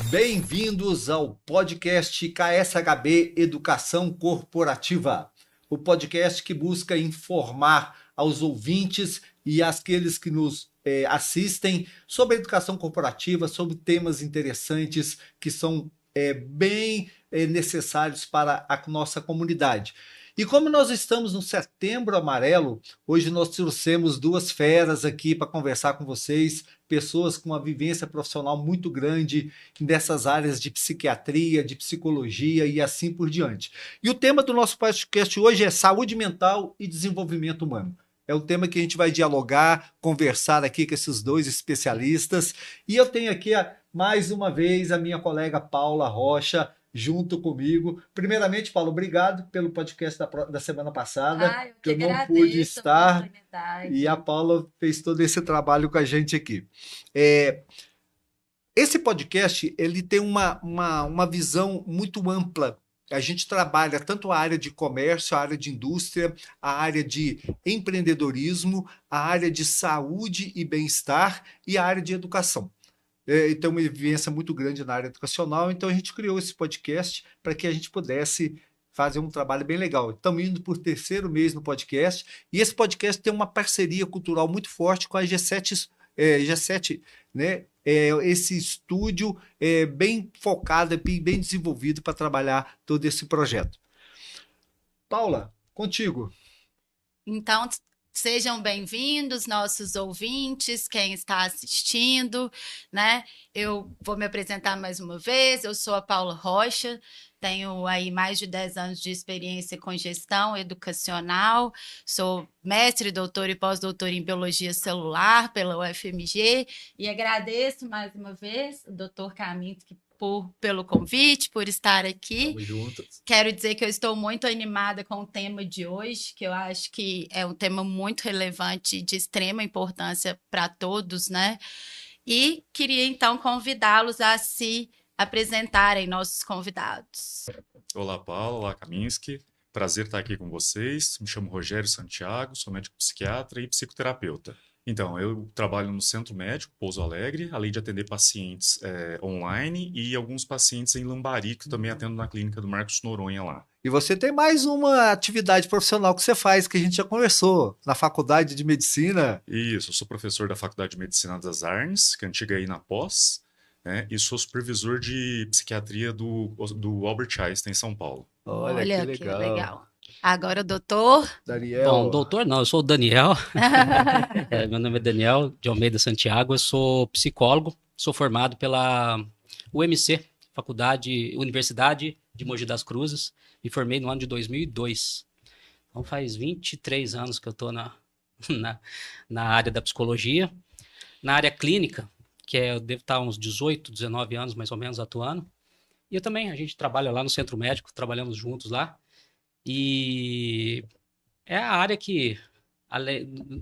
Bem-vindos ao podcast KSHB Educação Corporativa, o podcast que busca informar aos ouvintes e àqueles que nos assistem sobre a educação corporativa, sobre temas interessantes que são bem necessários para a nossa comunidade. E como nós estamos no Setembro Amarelo, hoje nós trouxemos duas feras aqui para conversar com vocês, pessoas com uma vivência profissional muito grande nessas áreas de psiquiatria, de psicologia e assim por diante. E o tema do nosso podcast hoje é saúde mental e desenvolvimento humano. É o tema que a gente vai dialogar, conversar aqui com esses dois especialistas. E eu tenho aqui, mais uma vez, a minha colega Paula Rocha, junto comigo. Primeiramente, Paulo, obrigado pelo podcast da semana passada, que eu não pude estar, e a Paula fez todo esse trabalho com a gente aqui. Esse podcast ele tem uma visão muito ampla. A gente trabalha tanto a área de comércio, a área de indústria, a área de empreendedorismo, a área de saúde e bem-estar e a área de educação. Tem uma vivência muito grande na área educacional, então a gente criou esse podcast para que a gente pudesse fazer um trabalho bem legal. Estamos indo por 3º mês no podcast, e esse podcast tem uma parceria cultural muito forte com a G7, né? Esse estúdio bem focado, bem desenvolvido para trabalhar todo esse projeto. Paula, contigo. Então, sejam bem-vindos, nossos ouvintes, quem está assistindo, né? Eu vou me apresentar mais uma vez, eu sou a Paula Rocha, tenho aí mais de 10 anos de experiência com gestão educacional, sou mestre, doutor e pós-doutor em biologia celular pela UFMG e agradeço mais uma vez o doutor Kaminski pelo convite, por estar aqui. Vamos juntos. Quero dizer que eu estou muito animada com o tema de hoje, que eu acho que é um tema muito relevante, de extrema importância para todos, né? E queria, então, convidá-los a se apresentarem, nossos convidados. Olá, Paulo. Olá, Kaminski. Prazer estar aqui com vocês. Me chamo Rogério Santiago, sou médico psiquiatra e psicoterapeuta. Então, eu trabalho no Centro Médico Pouso Alegre, além de atender pacientes online e alguns pacientes em Lambari, que eu também atendo na clínica do Marcos Noronha lá. E você tem mais uma atividade profissional que você faz, que a gente já conversou, na Faculdade de Medicina. Isso, eu sou professor da Faculdade de Medicina das Arnes, que é antiga aí na Pós, né? E sou supervisor de psiquiatria do Albert Einstein, em São Paulo. Olha que legal. Agora o doutor... Daniel. Bom, doutor não, eu sou o Daniel. Meu nome é Daniel de Almeida Santiago, eu sou psicólogo, sou formado pela UMC, Universidade de Mogi das Cruzes, me formei no ano de 2002. Então faz 23 anos que eu estou na área da psicologia. Na área clínica, eu devo estar uns 18, 19 anos mais ou menos atuando. E eu também, a gente trabalha lá no Centro Médico, trabalhamos juntos lá. E é a área que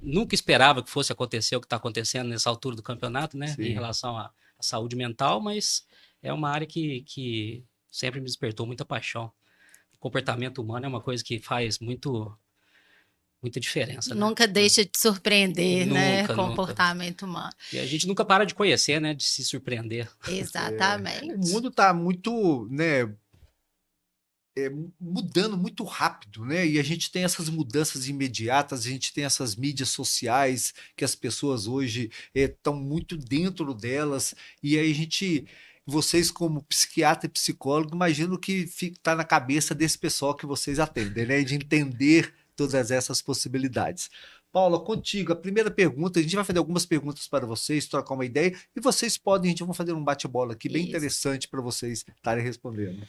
nunca esperava que fosse acontecer o que está acontecendo nessa altura do campeonato, né? Sim. Em relação à saúde mental, mas é uma área que sempre me despertou muita paixão. O comportamento humano é uma coisa que faz muita diferença. Né? Nunca deixa de surpreender, né? Comportamento humano. E a gente nunca para de conhecer, né? De se surpreender. Exatamente. O mundo está muito, né? Mudando muito rápido, né? E a gente tem essas mudanças imediatas, a gente tem essas mídias sociais que as pessoas hoje estão muito dentro delas, e aí vocês como psiquiatra e psicólogo, imagino que está na cabeça desse pessoal que vocês atendem, né? De entender todas essas possibilidades. Paula, contigo, a primeira pergunta, a gente vai fazer algumas perguntas para vocês, trocar uma ideia, e vocês podem, a gente vai fazer um bate-bola aqui bem interessante para vocês estarem respondendo.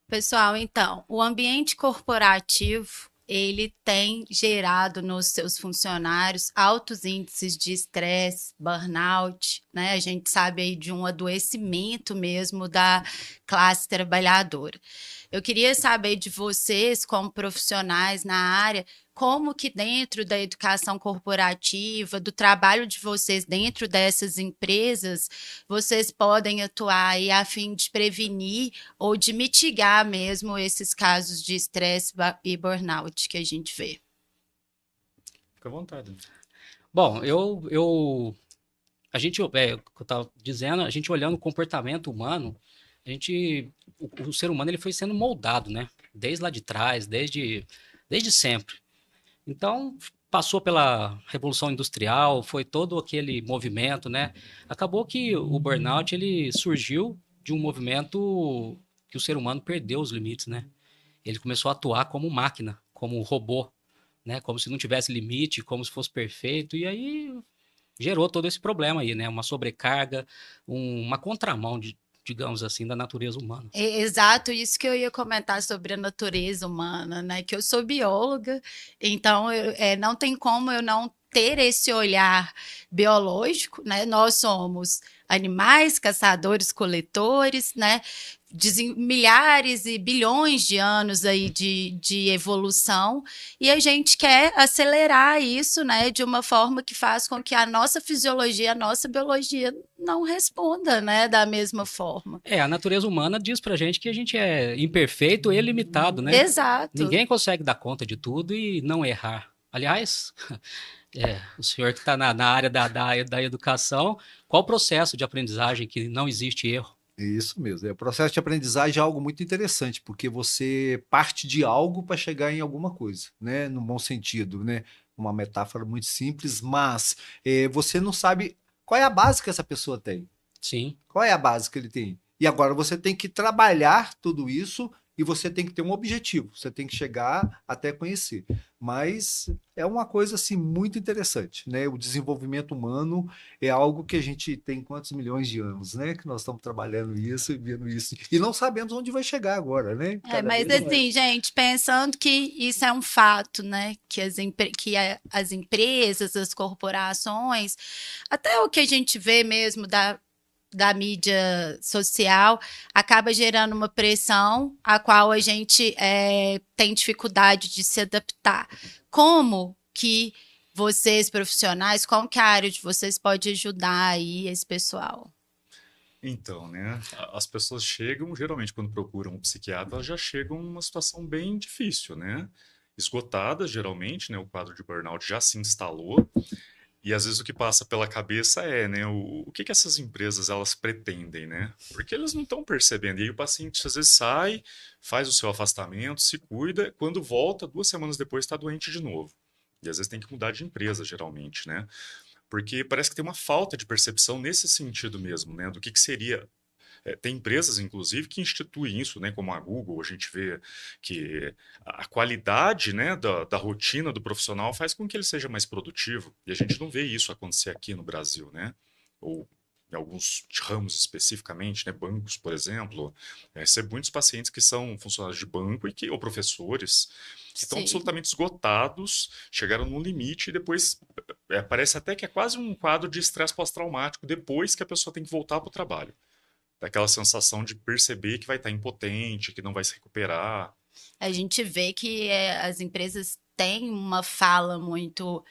Pessoal, então, o ambiente corporativo, ele tem gerado nos seus funcionários altos índices de estresse, burnout, né? A gente sabe aí de um adoecimento mesmo da classe trabalhadora. Eu queria saber de vocês, como profissionais na área, como que dentro da educação corporativa, do trabalho de vocês dentro dessas empresas, vocês podem atuar aí a fim de prevenir ou de mitigar mesmo esses casos de estresse e burnout que a gente vê. Fica à vontade. Bom, eu a gente, o que eu estava dizendo, a gente olhando o comportamento humano, o ser humano ele foi sendo moldado, né? Desde lá de trás, desde sempre. Então, passou pela Revolução Industrial, foi todo aquele movimento, né? Acabou que o burnout ele surgiu de um movimento que o ser humano perdeu os limites, né? Ele começou a atuar como máquina, como robô, né? Como se não tivesse limite, como se fosse perfeito, e aí gerou todo esse problema aí, né? Uma sobrecarga, uma contramão, digamos assim, da natureza humana. Exato, isso que eu ia comentar sobre a natureza humana, né? Que eu sou bióloga, então não tem como eu não ter esse olhar biológico, né? Nós somos animais, caçadores, coletores, né? Milhares e bilhões de anos aí de evolução, e a gente quer acelerar isso, né, de uma forma que faz com que a nossa fisiologia, a nossa biologia não responda, né, da mesma forma. A natureza humana diz pra gente que a gente é imperfeito e limitado, né? Exato. Ninguém consegue dar conta de tudo e não errar. Aliás, o senhor que está na área da educação, qual o processo de aprendizagem que não existe erro? Isso mesmo. O processo de aprendizagem é algo muito interessante, porque você parte de algo para chegar em alguma coisa, né? No bom sentido, né? Uma metáfora muito simples, mas você não sabe qual é a base que essa pessoa tem. Sim. Qual é a base que ele tem? E agora você tem que trabalhar tudo isso e você tem que ter um objetivo. Você tem que chegar até conhecer. Mas é uma coisa assim muito interessante, né? O desenvolvimento humano é algo que a gente tem quantos milhões de anos, né? Que nós estamos trabalhando isso e vendo isso e não sabemos onde vai chegar agora, né? Mas assim, gente, pensando que isso é um fato, né? Que as empresas, as corporações, até o que a gente vê mesmo da mídia social, acaba gerando uma pressão a qual a gente tem dificuldade de se adaptar. Como que vocês, profissionais, como que a área de vocês pode ajudar aí esse pessoal? Então, né, as pessoas chegam, geralmente quando procuram um psiquiatra, elas já chegam numa situação bem difícil, né? Esgotadas, geralmente, né, o quadro de burnout já se instalou. E às vezes o que passa pela cabeça né, o que essas empresas elas pretendem, né? Porque eles não estão percebendo. E aí o paciente às vezes sai, faz o seu afastamento, se cuida, quando volta, 2 semanas depois está doente de novo. E às vezes tem que mudar de empresa, geralmente, né? Porque parece que tem uma falta de percepção nesse sentido mesmo, né? Do que seria. Tem empresas, inclusive, que instituem isso, né, como a Google. A gente vê que a qualidade, né, da rotina do profissional faz com que ele seja mais produtivo. E a gente não vê isso acontecer aqui no Brasil, né? Ou em alguns ramos especificamente, né, bancos, por exemplo. Recebo muitos pacientes que são funcionários de banco ou professores que estão absolutamente esgotados, chegaram no limite e depois parece até que é quase um quadro de estresse pós-traumático depois que a pessoa tem que voltar para o trabalho. Daquela sensação de perceber que vai estar impotente, que não vai se recuperar. A gente vê que as empresas têm uma fala muito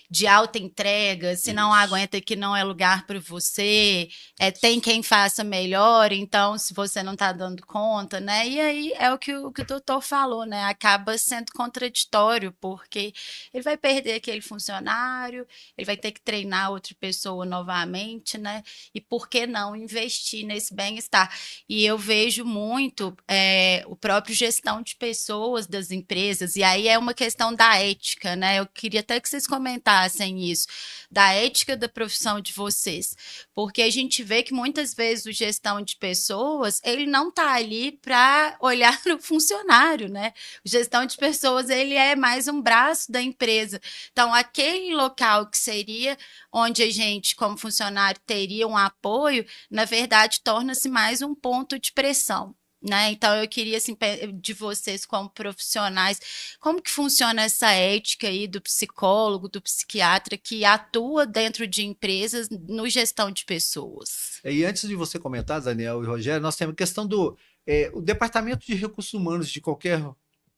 de alta entrega, se não aguenta que não é lugar para você, tem quem faça melhor, então se você não está dando conta, né? E aí é o que o doutor falou, né? Acaba sendo contraditório, porque ele vai perder aquele funcionário, ele vai ter que treinar outra pessoa novamente, né? E por que não investir nesse bem-estar? E eu vejo muito o próprio gestão de pessoas das empresas, e aí é uma questão da ética, né? Eu queria até que vocês comentassem isso, da ética da profissão de vocês, porque a gente vê que muitas vezes o gestão de pessoas, ele não está ali para olhar no funcionário, né? O gestão de pessoas, ele é mais um braço da empresa. Então, aquele local que seria onde a gente, como funcionário, teria um apoio, na verdade, torna-se mais um ponto de pressão. Né? Então, eu queria, assim, de vocês como profissionais, como que funciona essa ética aí do psicólogo, do psiquiatra que atua dentro de empresas no gestão de pessoas? E antes de você comentar, Daniel e Rogério, nós temos a questão do o departamento de recursos humanos de qualquer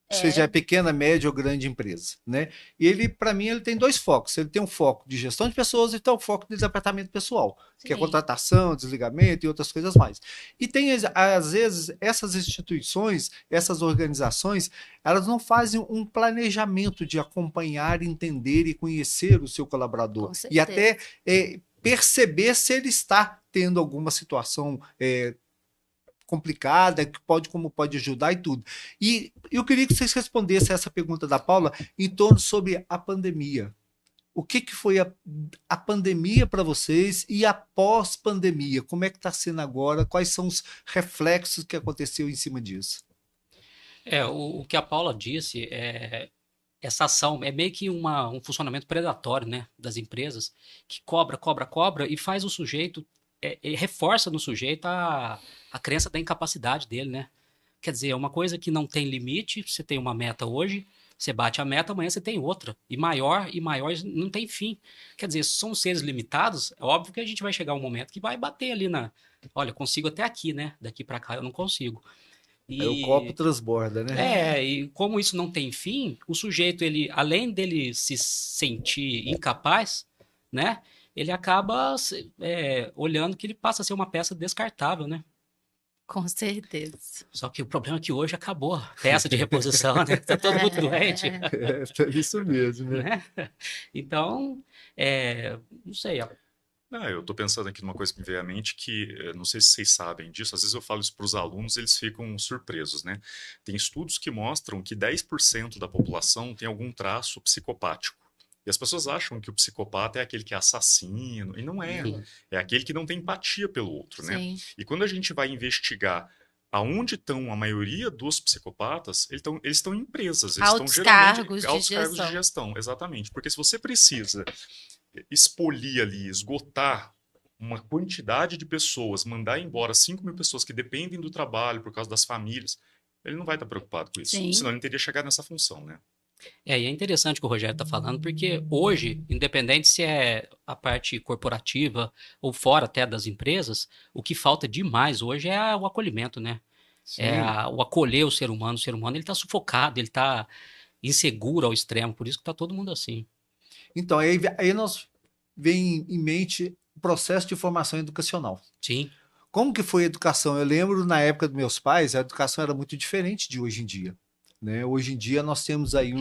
seja pequena, média ou grande empresa, né? E ele, para mim, ele tem 2 focos. Ele tem um foco de gestão de pessoas e tem um foco de departamento pessoal, que é contratação, desligamento e outras coisas mais. E tem, às vezes, essas instituições, essas organizações, elas não fazem um planejamento de acompanhar, entender e conhecer o seu colaborador. E até perceber se ele está tendo alguma situação complicada, como pode ajudar e tudo. E eu queria que vocês respondessem essa pergunta da Paula em torno sobre a pandemia. O que foi a pandemia para vocês e a pós-pandemia? Como é que está sendo agora? Quais são os reflexos que aconteceu em cima disso? O que a Paula disse, essa ação é meio que um funcionamento predatório, né, das empresas, que cobra e faz o sujeito, reforça no sujeito a crença da incapacidade dele, né? Quer dizer, é uma coisa que não tem limite, você tem uma meta hoje, você bate a meta, amanhã você tem outra. E maior, não tem fim. Quer dizer, são seres limitados, é óbvio que a gente vai chegar um momento que vai bater ali olha, consigo até aqui, né? Daqui para cá eu não consigo. Aí o copo transborda, né? E como isso não tem fim, o sujeito, ele, além dele se sentir incapaz, né? Ele acaba olhando que ele passa a ser uma peça descartável, né? Com certeza. Só que o problema é que hoje acabou a peça de reposição, né? Tá todo mundo doente. Isso mesmo, né? Então, não sei. Eu estou pensando aqui numa coisa que me veio à mente que, não sei se vocês sabem disso, às vezes eu falo isso para os alunos, eles ficam surpresos, né? Tem estudos que mostram que 10% da população tem algum traço psicopático. E as pessoas acham que o psicopata é aquele que é assassino, e não é. É aquele que não tem empatia pelo outro, né? Sim. E quando a gente vai investigar aonde estão a maioria dos psicopatas, eles estão em empresas. Eles Altos estão geralmente cargos de altos cargos de gestão. gestão, exatamente. Porque se você precisa expolir ali, esgotar uma quantidade de pessoas, mandar embora 5.000 pessoas que dependem do trabalho por causa das famílias, ele não vai estar preocupado com isso. Sim. Senão ele não teria chegado nessa função, né? E é interessante o que o Rogério está falando, porque hoje, independente se é a parte corporativa ou fora até das empresas, o que falta demais hoje é o acolhimento, né? Sim. O acolher o ser humano. O ser humano, ele está sufocado, ele está inseguro ao extremo, por isso que está todo mundo assim. Então, aí nós vem em mente o processo de formação educacional. Sim. Como que foi a educação? Eu lembro, na época dos meus pais, a educação era muito diferente de hoje em dia. Né? Hoje em dia nós temos aí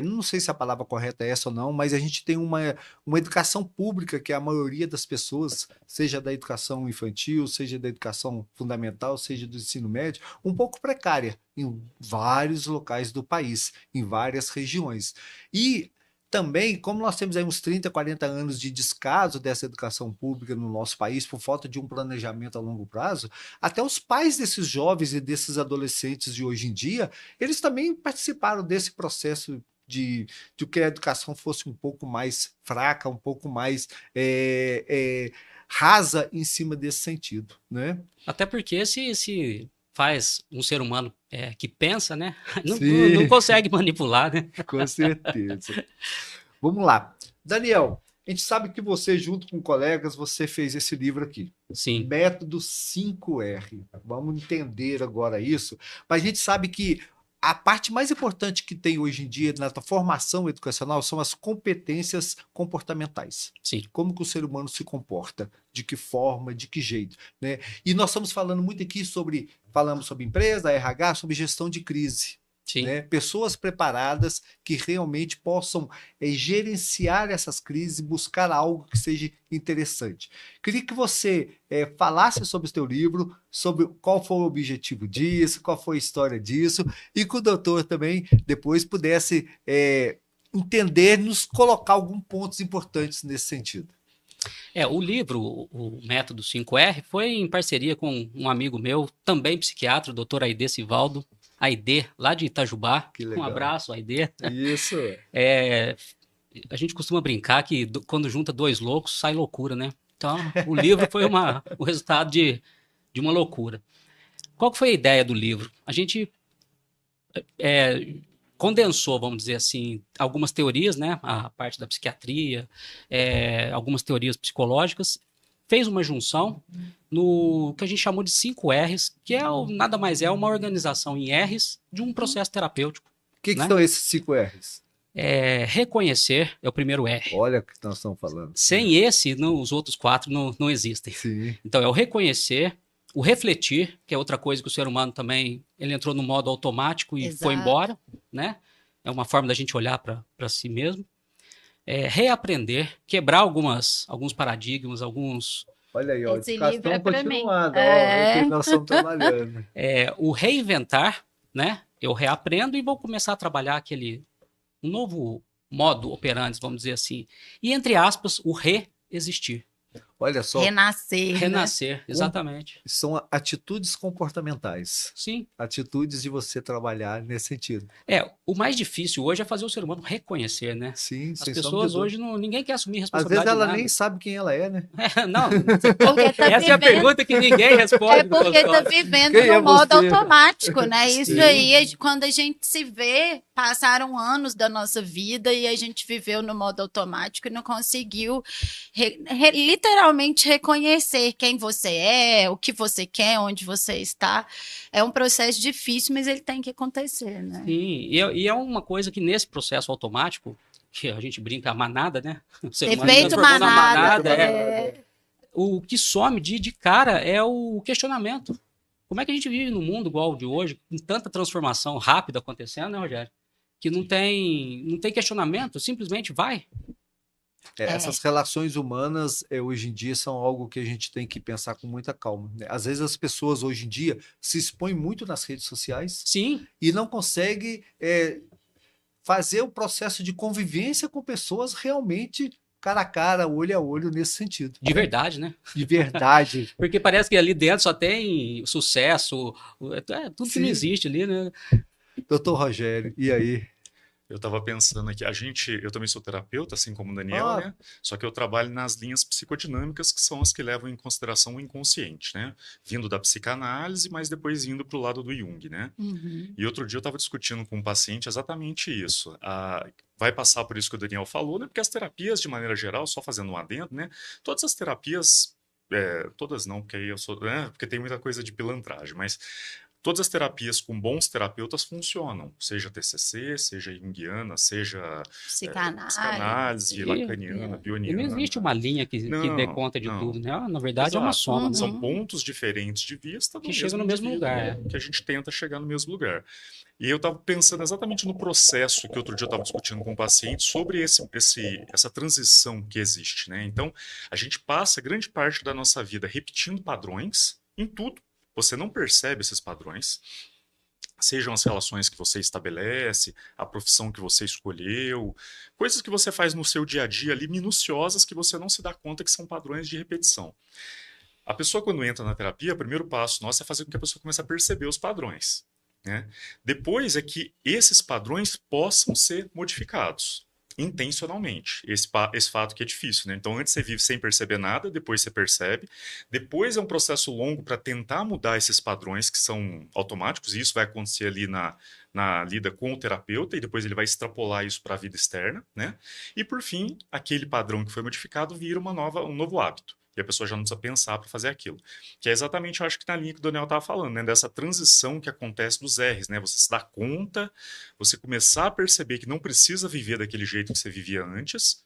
não sei se a palavra correta é essa ou não, mas a gente tem uma educação pública que a maioria das pessoas, seja da educação infantil, seja da educação fundamental, seja do ensino médio, um pouco precária em vários locais do país, em várias regiões. E também, como nós temos aí uns 30, 40 anos de descaso dessa educação pública no nosso país, por falta de um planejamento a longo prazo, até os pais desses jovens e desses adolescentes de hoje em dia, eles também participaram desse processo de que a educação fosse um pouco mais fraca, um pouco mais rasa em cima desse sentido, né? Até porque se faz um ser humano que pensa, né? Não consegue manipular, né? Com certeza. Vamos lá. Daniel, a gente sabe que você, junto com colegas, você fez esse livro aqui. Sim. Método 5R. Vamos entender agora isso. Mas a gente sabe que a parte mais importante que tem hoje em dia na formação educacional são as competências comportamentais. Sim. Como que o ser humano se comporta, de que forma, de que jeito, né? E nós estamos falando muito aqui falamos sobre empresa, RH, sobre gestão de crise. Sim. Né? Pessoas preparadas que realmente possam gerenciar essas crises e buscar algo que seja interessante. Queria que você falasse sobre o seu livro, sobre qual foi o objetivo disso, qual foi a história disso, e que o doutor também depois pudesse entender, nos colocar alguns pontos importantes nesse sentido. O livro, o Método 5R, foi em parceria com um amigo meu, também psiquiatra, o doutor Aidê Sivaldo, Aidê, lá de Itajubá. Um abraço, Aidê. Isso. A gente costuma brincar que quando junta dois loucos, sai loucura, né? Então, o livro foi o resultado de uma loucura. Qual que foi a ideia do livro? A gente condensou, vamos dizer assim, algumas teorias, né? A parte da psiquiatria, algumas teorias psicológicas, fez uma junção no que a gente chamou de 5 R's, que nada mais é uma organização em R's de um processo terapêutico. O que são esses 5 R's? Reconhecer é o primeiro R. Olha o que nós estamos falando. Sem esse, os outros 4 não existem. Sim. Então, é o reconhecer, o refletir, que é outra coisa que o ser humano também, ele entrou no modo automático e Exato. foi embora, né? É uma forma da gente olhar para si mesmo. reaprender, quebrar alguns paradigmas, Olha aí, ó, Esse livro educação é pra mim. continuada, ó, que nós estamos trabalhando. o reinventar, né? Eu reaprendo e vou começar a trabalhar um novo modo operandi, vamos dizer assim. E, entre aspas, o reexistir. Olha só, Renascer, Renascer, exatamente. são atitudes comportamentais. Sim. Atitudes de você trabalhar nesse sentido. O mais difícil hoje é fazer o ser humano reconhecer, né? Sim, As sem sombra de pessoas dúvida. hoje, ninguém quer assumir Às vezes responsabilidade ela de nada. nem sabe quem ela é, né? Não, Porque tá essa é a vivendo- pergunta que ninguém responde. É porque tá vivendo Quem é no modo você? automático, né? Isso Sim. aí, quando a gente se vê, passaram anos da nossa vida e a gente viveu no modo automático e não conseguiu literalmente reconhecer quem você é, o que você quer, onde você está. É um processo difícil, mas ele tem que acontecer, né? Sim, e é uma coisa que nesse processo automático, que a gente brinca a manada, né? O ser humano Efeito transformou na manada. O que some de cara é o questionamento. Como é que a gente vive num mundo igual o de hoje, com tanta transformação rápida acontecendo, né, Rogério? Que não tem questionamento, simplesmente vai. Essas relações humanas, hoje em dia, são algo que a gente tem que pensar com muita calma, né? Às vezes as pessoas, hoje em dia, se expõem muito nas redes sociais Sim, e não conseguem fazer o processo de convivência com pessoas realmente cara a cara, olho a olho, nesse sentido. de verdade, né? De verdade. Porque parece que ali dentro só tem sucesso, tudo que não Sim. existe ali, né? Doutor Rogério, e aí? Eu estava pensando aqui, eu também sou terapeuta, assim como o Daniel, né? Só que eu trabalho nas linhas psicodinâmicas, que são as que levam em consideração o inconsciente, né? Vindo da psicanálise, mas depois indo para o lado do Jung, né? Uhum. E outro dia eu estava discutindo com um paciente exatamente isso. Vai passar por isso que o Daniel falou, né? Porque as terapias, de maneira geral, só fazendo um adendo, né? Todas as terapias, todas não, porque aí eu sou, né? Porque tem muita coisa de pilantragem, mas todas as terapias com bons terapeutas funcionam, seja TCC, seja junguiana, seja psicanálise, lacaniana, E bioniana. não existe uma linha que dê conta de tudo, né? Na verdade, é uma Exato. soma. Né? São pontos diferentes de vista Que chegam no mesmo lugar. Que a gente tenta chegar no mesmo lugar. E eu estava pensando exatamente no processo que outro dia eu estava discutindo com um paciente sobre essa transição que existe, né? Então, a gente passa grande parte da nossa vida repetindo padrões em tudo. Você não percebe esses padrões, sejam as relações que você estabelece, a profissão que você escolheu, coisas que você faz no seu dia a dia ali, minuciosas, que você não se dá conta que são padrões de repetição. A pessoa, quando entra na terapia, o primeiro passo nosso é fazer com que a pessoa comece a perceber os padrões, né? Depois é que esses padrões possam ser modificados intencionalmente. Esse fato que é difícil, né? Então, antes você vive sem perceber nada, depois você percebe. Depois é um processo longo para tentar mudar esses padrões que são automáticos, e isso vai acontecer ali na lida com o terapeuta, e depois ele vai extrapolar isso para a vida externa, né? E, por fim, aquele padrão que foi modificado vira um novo hábito. E a pessoa já não precisa pensar para fazer aquilo. Que é exatamente, eu acho que na linha que o Daniel estava falando, né? Dessa transição que acontece dos R's, né? Você se dá conta, você começar a perceber que não precisa viver daquele jeito que você vivia antes,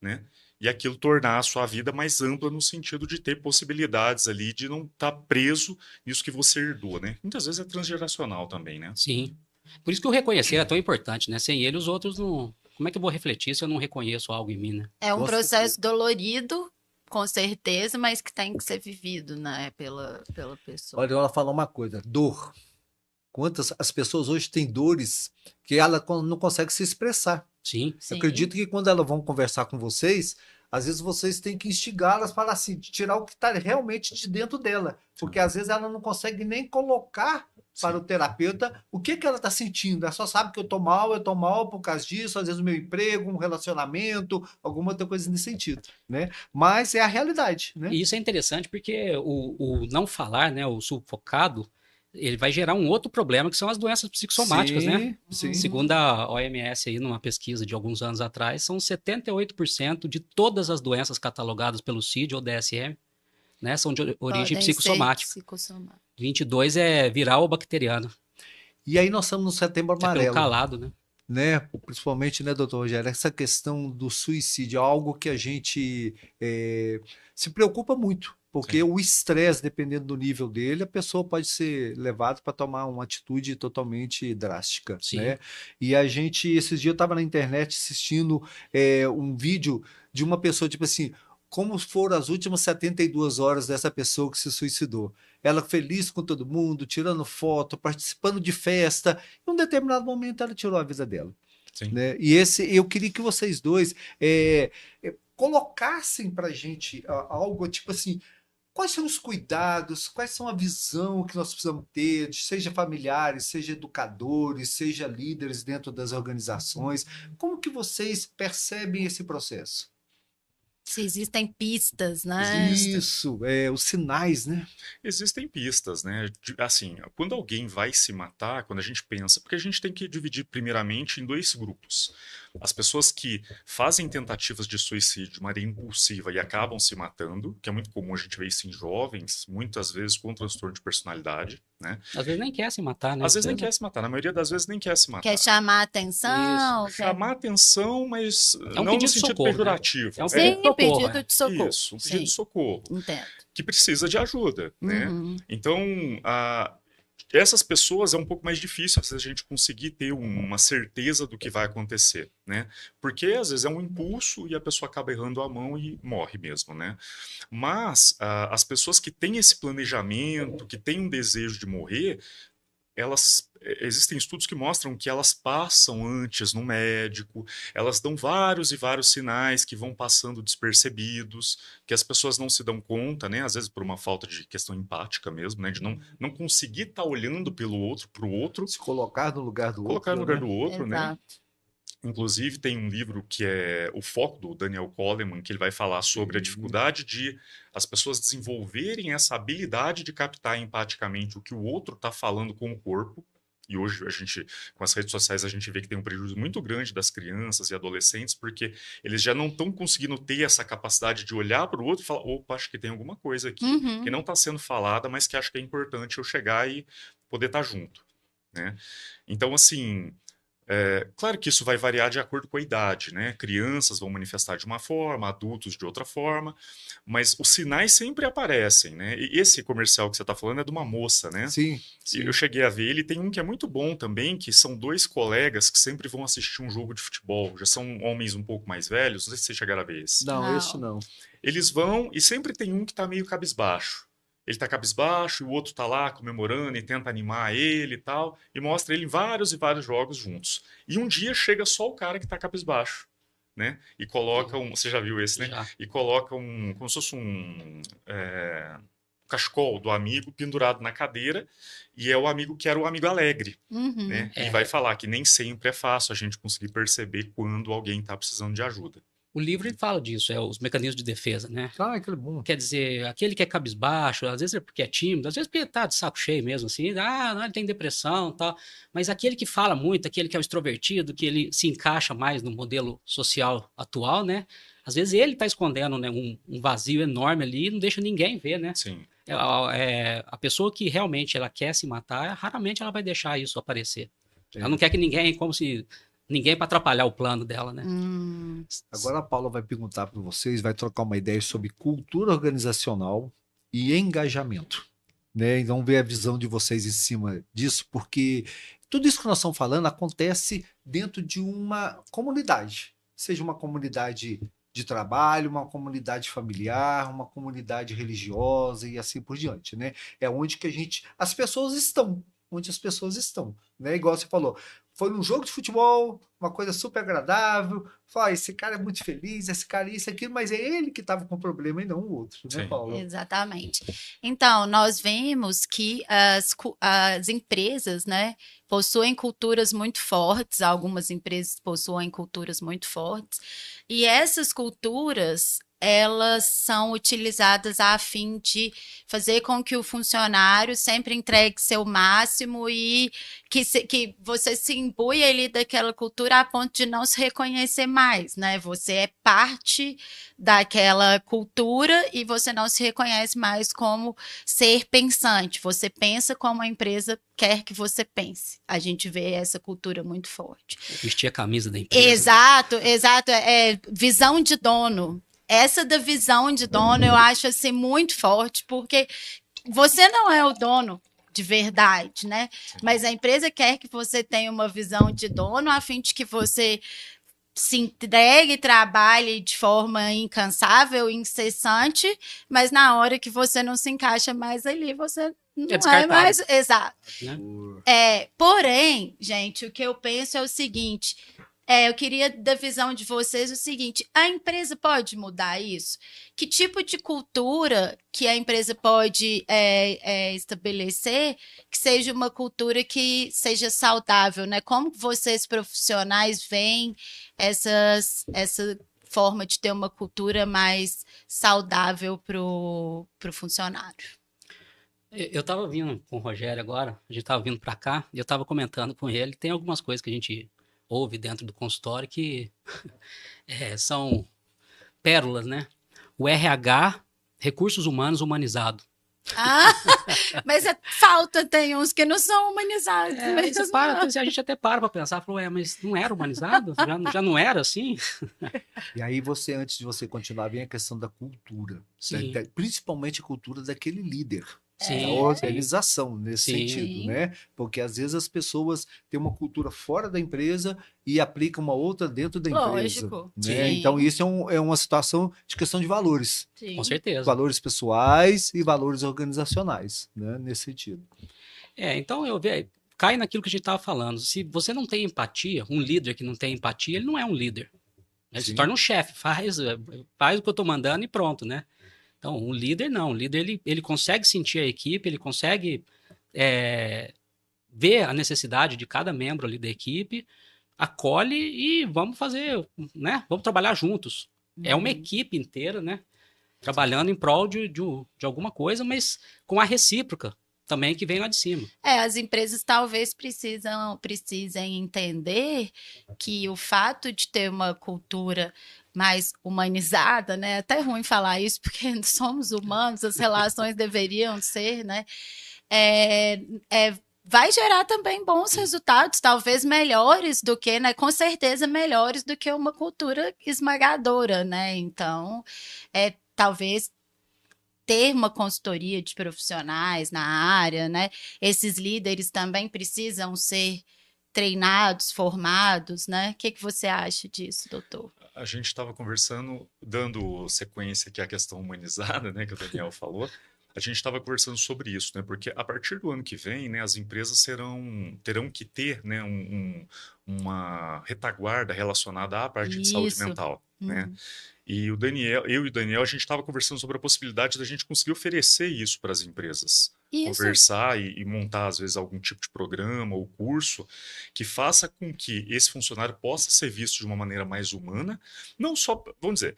né? E aquilo tornar a sua vida mais ampla no sentido de ter possibilidades ali, de não estar preso nisso que você herdou, né? Muitas vezes é transgeracional também, né? Sim. Por isso que o reconhecer é tão importante, né? Sem ele, os outros não... Como é que eu vou refletir se eu não reconheço algo em mim, né? É um processo dolorido, com certeza, mas que tem que ser vivido, né, pela pessoa. Olha, ela fala uma coisa, dor. Quantas as pessoas hoje têm dores que ela não consegue se expressar. Sim. Sim. Eu acredito que quando elas vão conversar com vocês, às vezes vocês têm que instigá-las para assim, tirar o que está realmente de dentro dela. Porque às vezes ela não consegue nem colocar para o terapeuta o que ela está sentindo. Ela só sabe que eu tô mal por causa disso, às vezes o meu emprego, um relacionamento, alguma outra coisa nesse sentido, né? Mas é a realidade, né? E isso é interessante porque o não falar, né, o sufocado, ele vai gerar um outro problema, que são as doenças psicossomáticas, né? Sim. Segundo a OMS, aí, numa pesquisa de alguns anos atrás, são 78% de todas as doenças catalogadas pelo CID ou DSM, né, são de origem psicossomática. 22 é viral ou bacteriana. E aí nós estamos no Setembro Amarelo. Pelo calado, né? né? Principalmente, né, doutor Rogério, essa questão do suicídio, é algo que a gente se preocupa muito, porque Sim. o estresse, dependendo do nível dele, a pessoa pode ser levada para tomar uma atitude totalmente drástica, Sim. né? E a gente, esses dias eu estava na internet assistindo um vídeo de uma pessoa, tipo assim, como foram as últimas 72 horas dessa pessoa que se suicidou. Ela feliz com todo mundo, tirando foto, participando de festa. Em um determinado momento, ela tirou a vida dela, Sim. né? E eu queria que vocês dois colocassem para gente algo tipo assim. Quais são os cuidados, quais são a visão que nós precisamos ter, seja familiares, seja educadores, seja líderes dentro das organizações? Como que vocês percebem esse processo? Se existem pistas, né? Isso, os sinais, né? Existem pistas, né? Assim, quando alguém vai se matar, quando a gente pensa, porque a gente tem que dividir primeiramente em dois grupos. As pessoas que fazem tentativas de suicídio de maneira impulsiva e acabam se matando, que é muito comum a gente ver isso em jovens, muitas vezes com transtorno de personalidade, né? Às vezes nem quer se matar, né? Às vezes nem quer se matar, na maioria das vezes nem quer se Quer matar. chamar a Isso. atenção? Chamar atenção, mas É um não no pedido de sentido socorro, né? pejorativo. É um Sim, pedido de socorro. pedido de socorro. Isso, um pedido Sim, de socorro, entendo. que precisa de ajuda, né? Uhum. Então, essas pessoas é um pouco mais difícil às vezes, a gente conseguir ter uma certeza do que vai acontecer, né? Porque às vezes é um impulso e a pessoa acaba errando a mão e morre mesmo, né? Mas as pessoas que têm esse planejamento, que têm um desejo de morrer, existem estudos que mostram que elas passam antes no médico, elas dão vários e vários sinais que vão passando despercebidos, que as pessoas não se dão conta, né? Às vezes por uma falta de questão empática mesmo, né? De não conseguir estar olhando pelo outro, para o outro, Se colocar no lugar do colocar no outro, lugar né? do outro, né? Exato. Inclusive, tem um livro que é O Foco, do Daniel Kahneman, que ele vai falar sobre a dificuldade de as pessoas desenvolverem essa habilidade de captar empaticamente o que o outro está falando com o corpo. E hoje, com as redes sociais, a gente vê que tem um prejuízo muito grande das crianças e adolescentes, porque eles já não estão conseguindo ter essa capacidade de olhar para o outro e falar: opa, acho que tem alguma coisa aqui que Uhum. não está sendo falada, mas que acho que é importante eu chegar e poder estar junto, né? Então, assim. Claro que isso vai variar de acordo com a idade, né? Crianças vão manifestar de uma forma, adultos de outra forma, mas os sinais sempre aparecem, né? E esse comercial que você está falando é de uma moça, né? Sim, E sim. eu cheguei a ver, ele tem um que é muito bom também, que são dois colegas que sempre vão assistir um jogo de futebol, já são homens um pouco mais velhos, não sei se vocês chegaram a ver esse. Não, esse Não. não. Eles vão e sempre tem um que tá meio cabisbaixo. Ele tá cabisbaixo e o outro tá lá comemorando e tenta animar ele e tal, e mostra ele em vários e vários jogos juntos. E um dia chega só o cara que tá cabisbaixo, né? E coloca você já viu esse, né? Já. E coloca como se fosse cachecol do amigo pendurado na cadeira, e é o amigo que era o amigo alegre, Uhum. né? E É. vai falar que nem sempre é fácil a gente conseguir perceber quando alguém tá precisando de ajuda. O livro ele fala disso, os mecanismos de defesa, né? Ah, aquele bom. Quer dizer, aquele que é cabisbaixo, às vezes é porque é tímido, às vezes porque tá de saco cheio mesmo, assim, não, ele tem depressão e tal. Mas aquele que fala muito, aquele que é o extrovertido, que ele se encaixa mais no modelo social atual, né? Às vezes ele tá escondendo, né, um vazio enorme ali e não deixa ninguém ver, né? Sim. A pessoa que realmente ela quer se matar, raramente ela vai deixar isso aparecer. É. Ela não quer que ninguém, como se ninguém para atrapalhar o plano dela, né? Agora a Paula vai perguntar para vocês, vai trocar uma ideia sobre cultura organizacional e engajamento, né? E vamos ver a visão de vocês em cima disso, porque tudo isso que nós estamos falando acontece dentro de uma comunidade, seja uma comunidade de trabalho, uma comunidade familiar, uma comunidade religiosa e assim por diante, né? É onde que as pessoas estão, onde as pessoas estão, né? Igual você falou, foi num jogo de futebol, uma coisa super agradável. Fala, esse cara é muito feliz, esse cara isso, aquilo, mas é ele que estava com problema e não o outro, né, Sim. Paulo? Exatamente. Então, nós vemos que as empresas, né, possuem culturas muito fortes, algumas empresas possuem culturas muito fortes, e essas culturas elas são utilizadas a fim de fazer com que o funcionário sempre entregue seu máximo e que você se imbuia ali daquela cultura a ponto de não se reconhecer mais, né? Você é parte daquela cultura e você não se reconhece mais como ser pensante. Você pensa como a empresa quer que você pense. A gente vê essa cultura muito forte. Vestir a camisa da empresa. Exato, exato. É visão de dono. Essa da visão de dono eu acho assim muito forte, porque você não é o dono de verdade, né? Mas a empresa quer que você tenha uma visão de dono a fim de que você se entregue, trabalhe de forma incansável, incessante, mas na hora que você não se encaixa mais ali, você não é mais... Exato. Né? Porém, gente, o que eu penso é o seguinte... eu queria da visão de vocês o seguinte, a empresa pode mudar isso? Que tipo de cultura que a empresa pode estabelecer que seja uma cultura que seja saudável, né? Como vocês profissionais veem essa forma de ter uma cultura mais saudável para o funcionário? Eu estava vindo com o Rogério agora, a gente estava vindo para cá, e eu estava comentando com ele, tem algumas coisas que a gente ouve dentro do consultório que são pérolas, né? O RH, Recursos Humanos Humanizado. Mas falta, tem uns que não são humanizados. A gente até para pensar, falou, mas não era humanizado? Já não era assim? E aí você, antes de você continuar, vem a questão da cultura. Principalmente a cultura daquele líder. Sim, da organização, nesse Sim. sentido, né? Porque às vezes as pessoas têm uma cultura fora da empresa e aplicam uma outra dentro da empresa. Lógico. Né? Então isso é uma situação de questão de valores. Sim. Com certeza. Valores pessoais e valores organizacionais, né? Nesse sentido. Então cai naquilo que a gente estava falando. Se você não tem empatia, um líder que não tem empatia, ele não é um líder. Ele se torna um chefe, faz o que eu estou mandando e pronto, né? Então, um líder não. O líder, ele consegue sentir a equipe, ele consegue ver a necessidade de cada membro ali da equipe, acolhe e vamos fazer, né? Vamos trabalhar juntos. É uma equipe inteira, né? Trabalhando em prol de alguma coisa, mas com a recíproca também que vem lá de cima. As empresas talvez precisem entender que o fato de ter uma cultura mais humanizada, né? É até ruim falar isso, porque somos humanos, as relações deveriam ser, né? Vai gerar também bons resultados, talvez melhores do que, né? Com certeza melhores do que uma cultura esmagadora, né? Então, talvez ter uma consultoria de profissionais na área, né? Esses líderes também precisam ser treinados, formados, né? O que você acha disso, doutor? A gente estava conversando, dando sequência aqui à questão humanizada, né, que o Daniel falou. A gente estava conversando sobre isso, né? Porque a partir do ano que vem, né, as empresas terão que ter, né, uma retaguarda relacionada à parte de saúde mental, né? E eu e o Daniel, a gente estava conversando sobre a possibilidade da gente conseguir oferecer isso para as empresas. Isso. Conversar e montar, às vezes, algum tipo de programa ou curso que faça com que esse funcionário possa ser visto de uma maneira mais humana, não só, vamos dizer,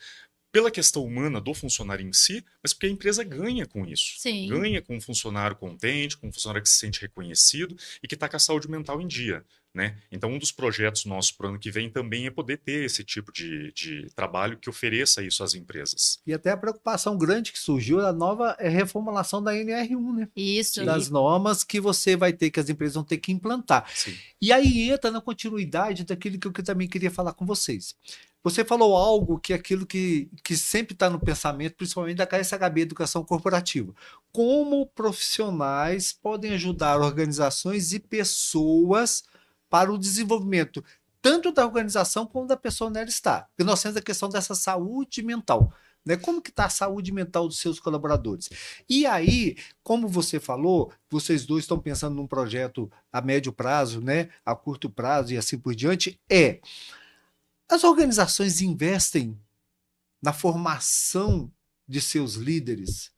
pela questão humana do funcionário em si, mas porque a empresa ganha com isso. Sim. Ganha com um funcionário contente, com um funcionário que se sente reconhecido e que está com a saúde mental em dia. Né? Então, um dos projetos nossos para o ano que vem também é poder ter esse tipo de trabalho que ofereça isso às empresas. E até a preocupação grande que surgiu da nova reformulação da NR1, né? Isso. Das normas que você vai ter, que as empresas vão ter que implantar. Sim. E aí entra na continuidade daquilo que eu também queria falar com vocês. Você falou algo que é aquilo que sempre está no pensamento, principalmente da KSHB Educação Corporativa. Como profissionais podem ajudar organizações e pessoas para o desenvolvimento tanto da organização como da pessoa onde ela está. Porque nós temos a questão dessa saúde mental. Né? Como que está a saúde mental dos seus colaboradores? E aí, como você falou, vocês dois estão pensando num projeto a médio prazo, né? A curto prazo e assim por diante, as organizações investem na formação de seus líderes,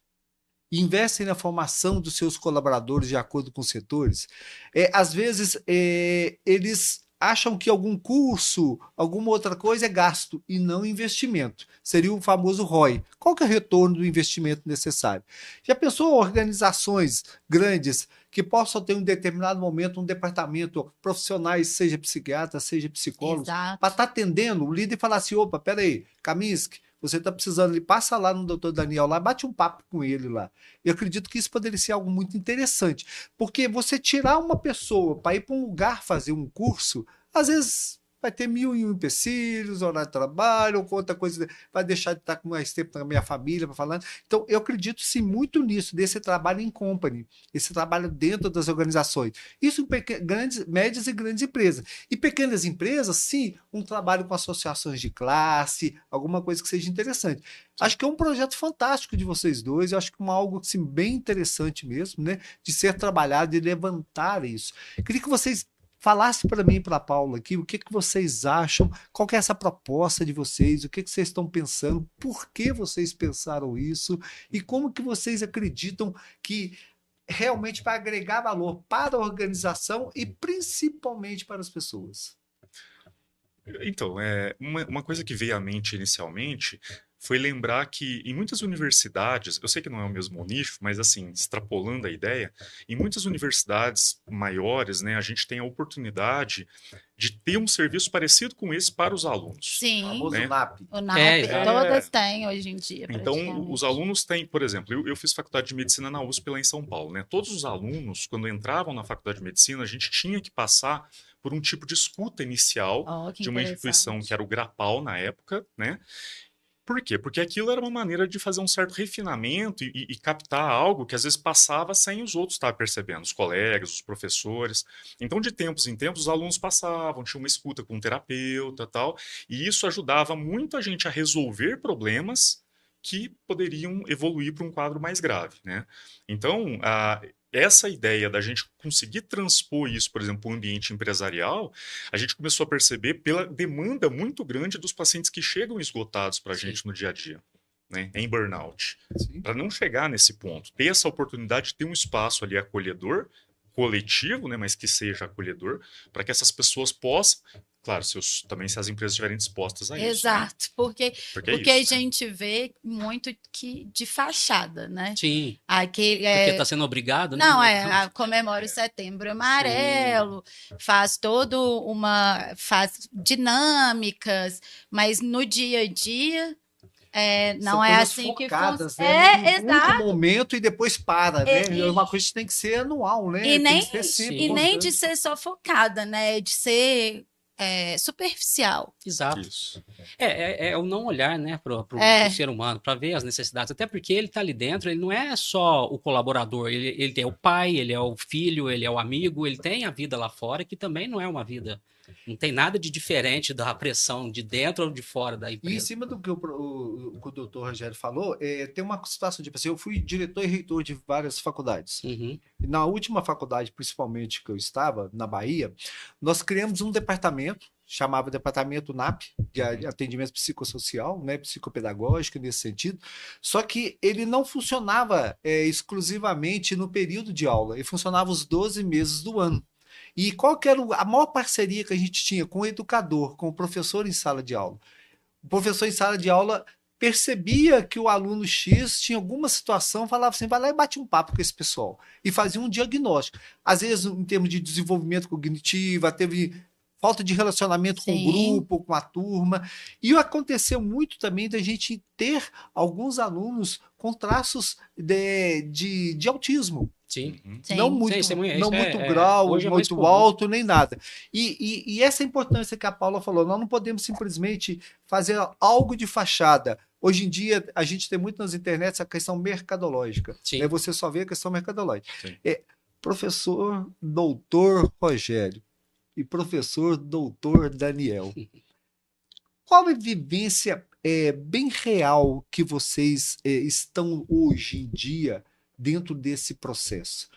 investem na formação dos seus colaboradores de acordo com os setores. Às vezes, eles acham que algum curso, alguma outra coisa é gasto e não investimento. Seria o famoso ROI. Qual que é o retorno do investimento necessário? Já pensou organizações grandes que possam ter em um determinado momento um departamento profissionais, seja psiquiatra, seja psicólogo, Exato. para estar atendendo o líder e falar assim, opa, peraí, Kaminski, você está precisando, ele passa lá no doutor Daniel, lá, bate um papo com ele lá. Eu acredito que isso poderia ser algo muito interessante, porque você tirar uma pessoa para ir para um lugar fazer um curso, às vezes vai ter 1001 empecilhos, horário de trabalho, ou outra coisa, vai deixar de estar com mais tempo na minha família para falar. Então, eu acredito sim muito nisso, desse trabalho em company, esse trabalho dentro das organizações. Isso em grandes, médias e grandes empresas. E pequenas empresas, sim, um trabalho com associações de classe, alguma coisa que seja interessante. Acho que é um projeto fantástico de vocês dois, eu acho que é algo assim, bem interessante mesmo, né? De ser trabalhado e levantar isso. Queria que vocês falasse para mim e para a Paula aqui o que vocês acham, qual que é essa proposta de vocês, o que vocês estão pensando, por que vocês pensaram isso e como que vocês acreditam que realmente vai agregar valor para a organização e principalmente para as pessoas. Então, uma coisa que veio à mente inicialmente foi lembrar que em muitas universidades, eu sei que não é o mesmo nicho, mas assim, extrapolando a ideia, em muitas universidades maiores, né, a gente tem a oportunidade de ter um serviço parecido com esse para os alunos. Sim. O famoso né? NAP. O NAP, todas têm hoje em dia. Então, os alunos têm, por exemplo, eu fiz faculdade de medicina na USP lá em São Paulo, né? Todos os alunos, quando entravam na faculdade de medicina, a gente tinha que passar por um tipo de escuta inicial de uma instituição que era o Grapal na época, né? Por quê? Porque aquilo era uma maneira de fazer um certo refinamento e captar algo que às vezes passava sem os outros estar percebendo, os colegas, os professores. Então, de tempos em tempos, os alunos passavam, tinha uma escuta com um terapeuta e tal, e isso ajudava muita gente a resolver problemas que poderiam evoluir para um quadro mais grave, né? Então, essa ideia da gente conseguir transpor isso, por exemplo, para o ambiente empresarial, a gente começou a perceber pela demanda muito grande dos pacientes que chegam esgotados para a gente no dia a dia, né, em burnout. Para não chegar nesse ponto, ter essa oportunidade de ter um espaço ali acolhedor, coletivo, né, mas que seja acolhedor, para que essas pessoas possam, claro, se as empresas estiverem dispostas a isso. Exato, né? porque é a gente vê muito que de fachada, né? Sim. Porque está sendo obrigado, né? Não, comemora o Setembro Amarelo, faz faz dinâmicas, mas no dia a dia não é assim que funciona. Né? Exato. Um momento e depois para, né? É uma coisa que tem que ser anual, né? E nem de ser só focada, né? De ser superficial. Exato. Isso. É o não olhar, né, para o ser humano, para ver as necessidades. Até porque ele está ali dentro, ele não é só o colaborador, ele é o pai, ele é o filho, ele é o amigo, ele tem a vida lá fora, que também não é uma vida. Não tem nada de diferente da pressão de dentro ou de fora da empresa. E em cima do que o doutor Rogério falou, tem uma situação, tipo assim, eu fui diretor e reitor de várias faculdades. Uhum. Na última faculdade, principalmente, que eu estava, na Bahia, nós criamos um departamento, chamava Departamento NAP, de atendimento psicossocial, né, psicopedagógico nesse sentido, só que ele não funcionava exclusivamente no período de aula, ele funcionava os 12 meses do ano. E qual que era a maior parceria que a gente tinha com o educador, com o professor em sala de aula? O professor em sala de aula percebia que o aluno X tinha alguma situação, falava assim, vai lá e bate um papo com esse pessoal. E fazia um diagnóstico. Às vezes, em termos de desenvolvimento cognitivo, teve falta de relacionamento com o grupo, com a turma. E aconteceu muito também da gente ter alguns alunos com traços de autismo. Sim. Não muito grau, muito alto, nem nada. E essa importância que a Paula falou, nós não podemos simplesmente fazer algo de fachada. Hoje em dia, a gente tem muito nas internets a questão mercadológica. Né? Você só vê a questão mercadológica. Professor doutor Rogério e professor doutor Daniel. Qual é a vivência bem real que vocês estão hoje em dia dentro desse processo?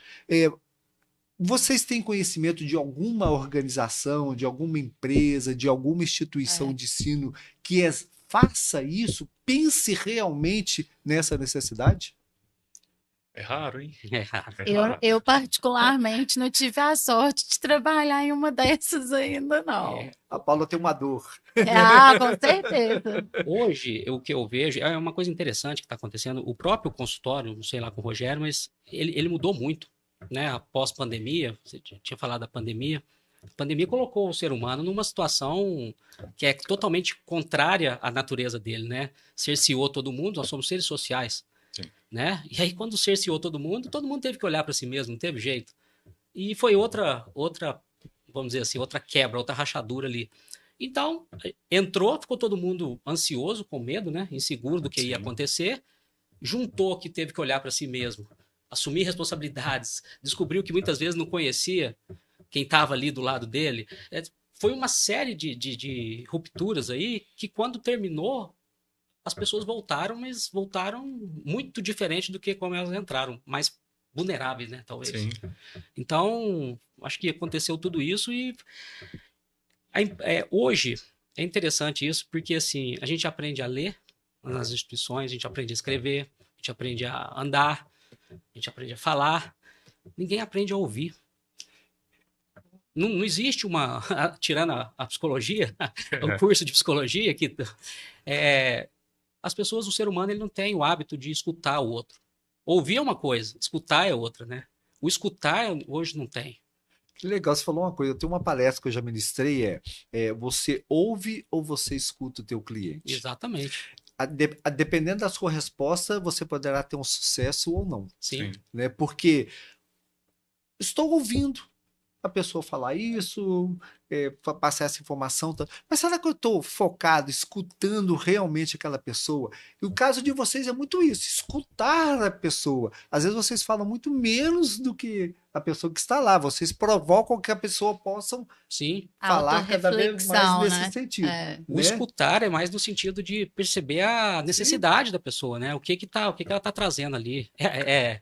Vocês têm conhecimento de alguma organização, de alguma empresa, de alguma instituição de ensino que faça isso, pense realmente nessa necessidade? É raro, hein? É raro. É raro. Eu particularmente, não tive a sorte de trabalhar em uma dessas ainda, não. A Paula tem uma dor. Com certeza. Hoje, o que eu vejo é uma coisa interessante que está acontecendo. O próprio consultório, não sei lá com o Rogério, mas ele mudou muito, né? Após pandemia, você tinha falado da pandemia. A pandemia colocou o ser humano numa situação que é totalmente contrária à natureza dele, né? Cerceou todo mundo, nós somos seres sociais, Sim. né? E aí, quando cerceou todo mundo teve que olhar para si mesmo, não teve jeito. E foi outra, vamos dizer assim, outra quebra, outra rachadura ali. Então, ficou todo mundo ansioso, com medo, né? Inseguro do que ia acontecer. Juntou que teve que olhar para si mesmo, assumir responsabilidades, descobriu que muitas vezes não conhecia quem estava ali do lado dele. Foi uma série de rupturas aí que, quando terminou, as pessoas voltaram, mas voltaram muito diferente do que como elas entraram, mais vulneráveis, né? Talvez. Sim. Então, acho que aconteceu tudo isso e hoje é interessante isso, porque assim, a gente aprende a ler nas instituições, a gente aprende a escrever, a gente aprende a andar, a gente aprende a falar, ninguém aprende a ouvir. Não existe tirando a psicologia, o curso de psicologia, que as pessoas, o ser humano, ele não tem o hábito de escutar o outro. Ouvir é uma coisa, escutar é outra, né? O escutar hoje não tem. Que legal, você falou uma coisa. Eu tenho uma palestra que eu já ministrei, você ouve ou você escuta o teu cliente? Exatamente. Dependendo da sua resposta, você poderá ter um sucesso ou não. Sim. Né? Porque estou ouvindo a pessoa falar isso, passar essa informação, mas será que eu estou focado, escutando realmente aquela pessoa? E o caso de vocês é muito isso, escutar a pessoa. Às vezes vocês falam muito menos do que a pessoa que está lá, vocês provocam que a pessoa possa falar cada vez mais nesse sentido. O escutar é mais no sentido de perceber a necessidade da pessoa, né? O que ela está trazendo ali. É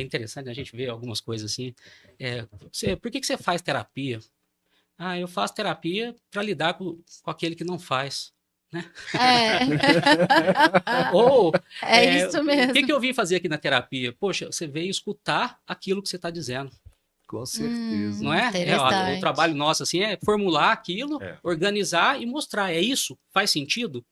interessante a gente ver algumas coisas assim. Por que você faz terapia? Eu faço terapia para lidar com aquele que não faz. Né? Ou isso mesmo. O que eu vim fazer aqui na terapia? Poxa, você veio escutar aquilo que você está dizendo. Com certeza. Não é? O trabalho nosso assim é formular aquilo, organizar e mostrar. É isso? Faz sentido?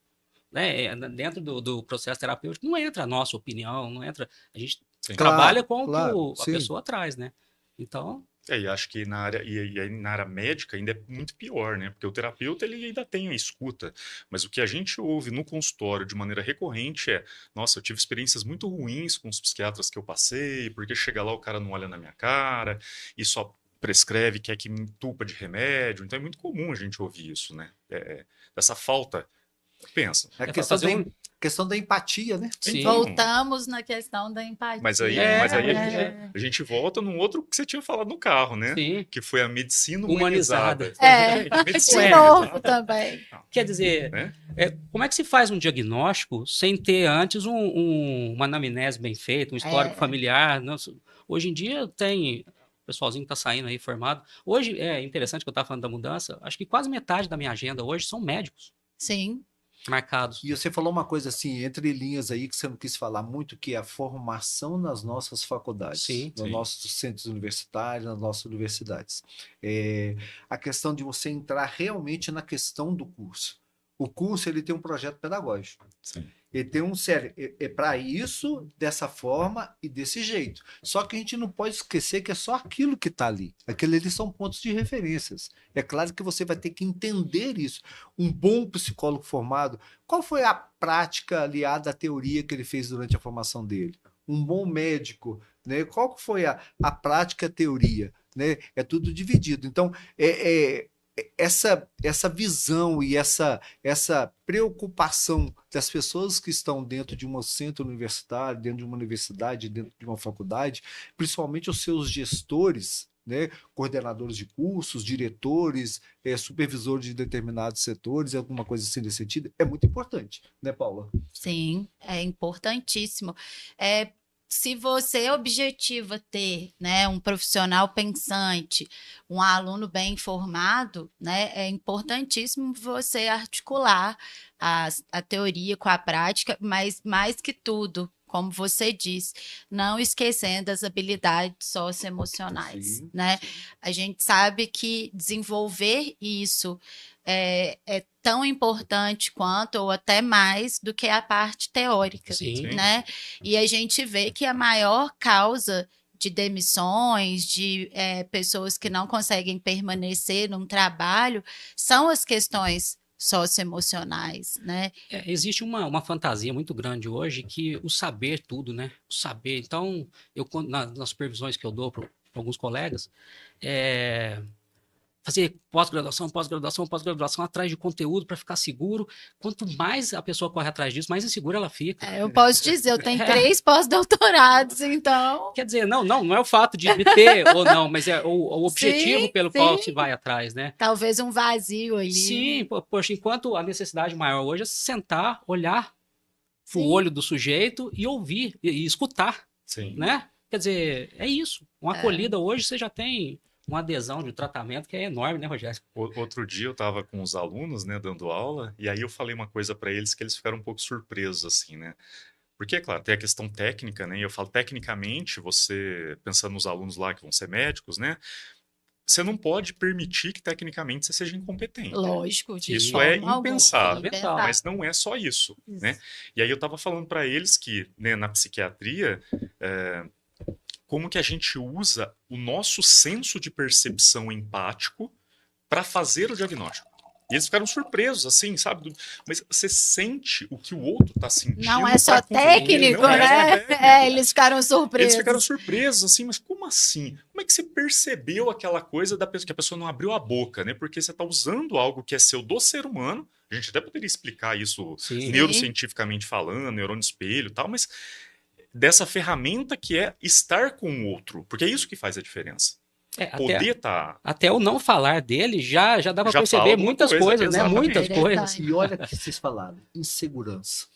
Né? Dentro do processo terapêutico não entra a nossa opinião, não entra. A gente trabalha com o que a pessoa traz, né? Então. E acho que na área médica ainda é muito pior, né? Porque o terapeuta ele ainda tem a escuta, mas o que a gente ouve no consultório de maneira recorrente nossa, eu tive experiências muito ruins com os psiquiatras que eu passei, porque chega lá o cara não olha na minha cara e só prescreve, quer que me entupa de remédio. Então é muito comum a gente ouvir isso, né? Dessa falta. Pensa. É a questão da empatia, né? Sim. Voltamos na questão da empatia. Mas aí a gente volta num outro que você tinha falado no carro, né? Sim. Que foi a medicina humanizada. De novo também. Quer dizer, como é que se faz um diagnóstico sem ter antes uma anamnese bem feita, um histórico familiar? Nossa, hoje em dia tem... O pessoalzinho que está saindo aí formado. Hoje, é interessante que eu estava falando da mudança, acho que quase metade da minha agenda hoje são médicos. Sim. Marcados. E você falou uma coisa assim, entre linhas aí, que você não quis falar muito, que é a formação nas nossas faculdades, nos nossos centros universitários, nas nossas universidades. A questão de você entrar realmente na questão do curso. O curso ele tem um projeto pedagógico. Sim. Ele tem um sério, para isso, dessa forma e desse jeito. Só que a gente não pode esquecer que é só aquilo que está ali. Aquilo ali são pontos de referências. É claro que você vai ter que entender isso. Um bom psicólogo formado, qual foi a prática aliada à teoria que ele fez durante a formação dele? Um bom médico, né? Qual foi a prática e a teoria? Né? É tudo dividido. Então, essa visão e essa preocupação das pessoas que estão dentro de um centro universitário, dentro de uma universidade, dentro de uma faculdade, principalmente os seus gestores, né, coordenadores de cursos, diretores, supervisores de determinados setores, alguma coisa assim nesse sentido, é muito importante, né, Paula? Sim, é importantíssimo. Se você objetiva ter, né, um profissional pensante, um aluno bem informado, né, é importantíssimo você articular a teoria com a prática, mas mais que tudo, como você disse, não esquecendo as habilidades socioemocionais, Sim, né? A gente sabe que desenvolver isso é tão importante quanto, ou até mais, do que a parte teórica, Sim. né? E a gente vê que a maior causa de demissões, de pessoas que não conseguem permanecer num trabalho, são as questões socioemocionais, né? Existe uma fantasia muito grande hoje que o saber tudo, né? O saber. Então, nas supervisões que eu dou para alguns colegas, fazer pós-graduação atrás de conteúdo para ficar seguro. Quanto mais a pessoa corre atrás disso, mais insegura ela fica. Eu posso dizer, eu tenho 3 pós-doutorados, então... Quer dizer, não é o fato de ter ou não, mas é o objetivo pelo qual se vai atrás, né? Talvez um vazio ali. Sim, poxa, enquanto a necessidade maior hoje é sentar, olhar o olho do sujeito e ouvir, e escutar, né? Quer dizer, é isso. Uma acolhida hoje você já tem uma adesão de tratamento que é enorme, né, Rogério? Outro dia eu estava com os alunos, né, dando aula, e aí eu falei uma coisa para eles que eles ficaram um pouco surpresos, assim, né? Porque, é claro, tem a questão técnica, né? E eu falo, tecnicamente, você, pensando nos alunos lá que vão ser médicos, né? Você não pode permitir que, tecnicamente, você seja incompetente. Lógico. Isso é impensável, mas não é só isso, né? E aí eu estava falando para eles que, né, na psiquiatria... como que a gente usa o nosso senso de percepção empático para fazer o diagnóstico. E eles ficaram surpresos, assim, sabe? Mas você sente o que o outro está sentindo. Não é só técnico, né? Eles ficaram surpresos. Eles ficaram surpresos, assim, mas como assim? Como é que você percebeu aquela coisa da pessoa, que a pessoa não abriu a boca, né? Porque você está usando algo que é seu do ser humano. A gente até poderia explicar isso neurocientificamente falando, neurônio espelho e tal, mas dessa ferramenta que é estar com o outro, porque é isso que faz a diferença. Até o não falar dele já dá para perceber muitas coisas, né? Muitas coisas. E olha o que vocês falaram, insegurança.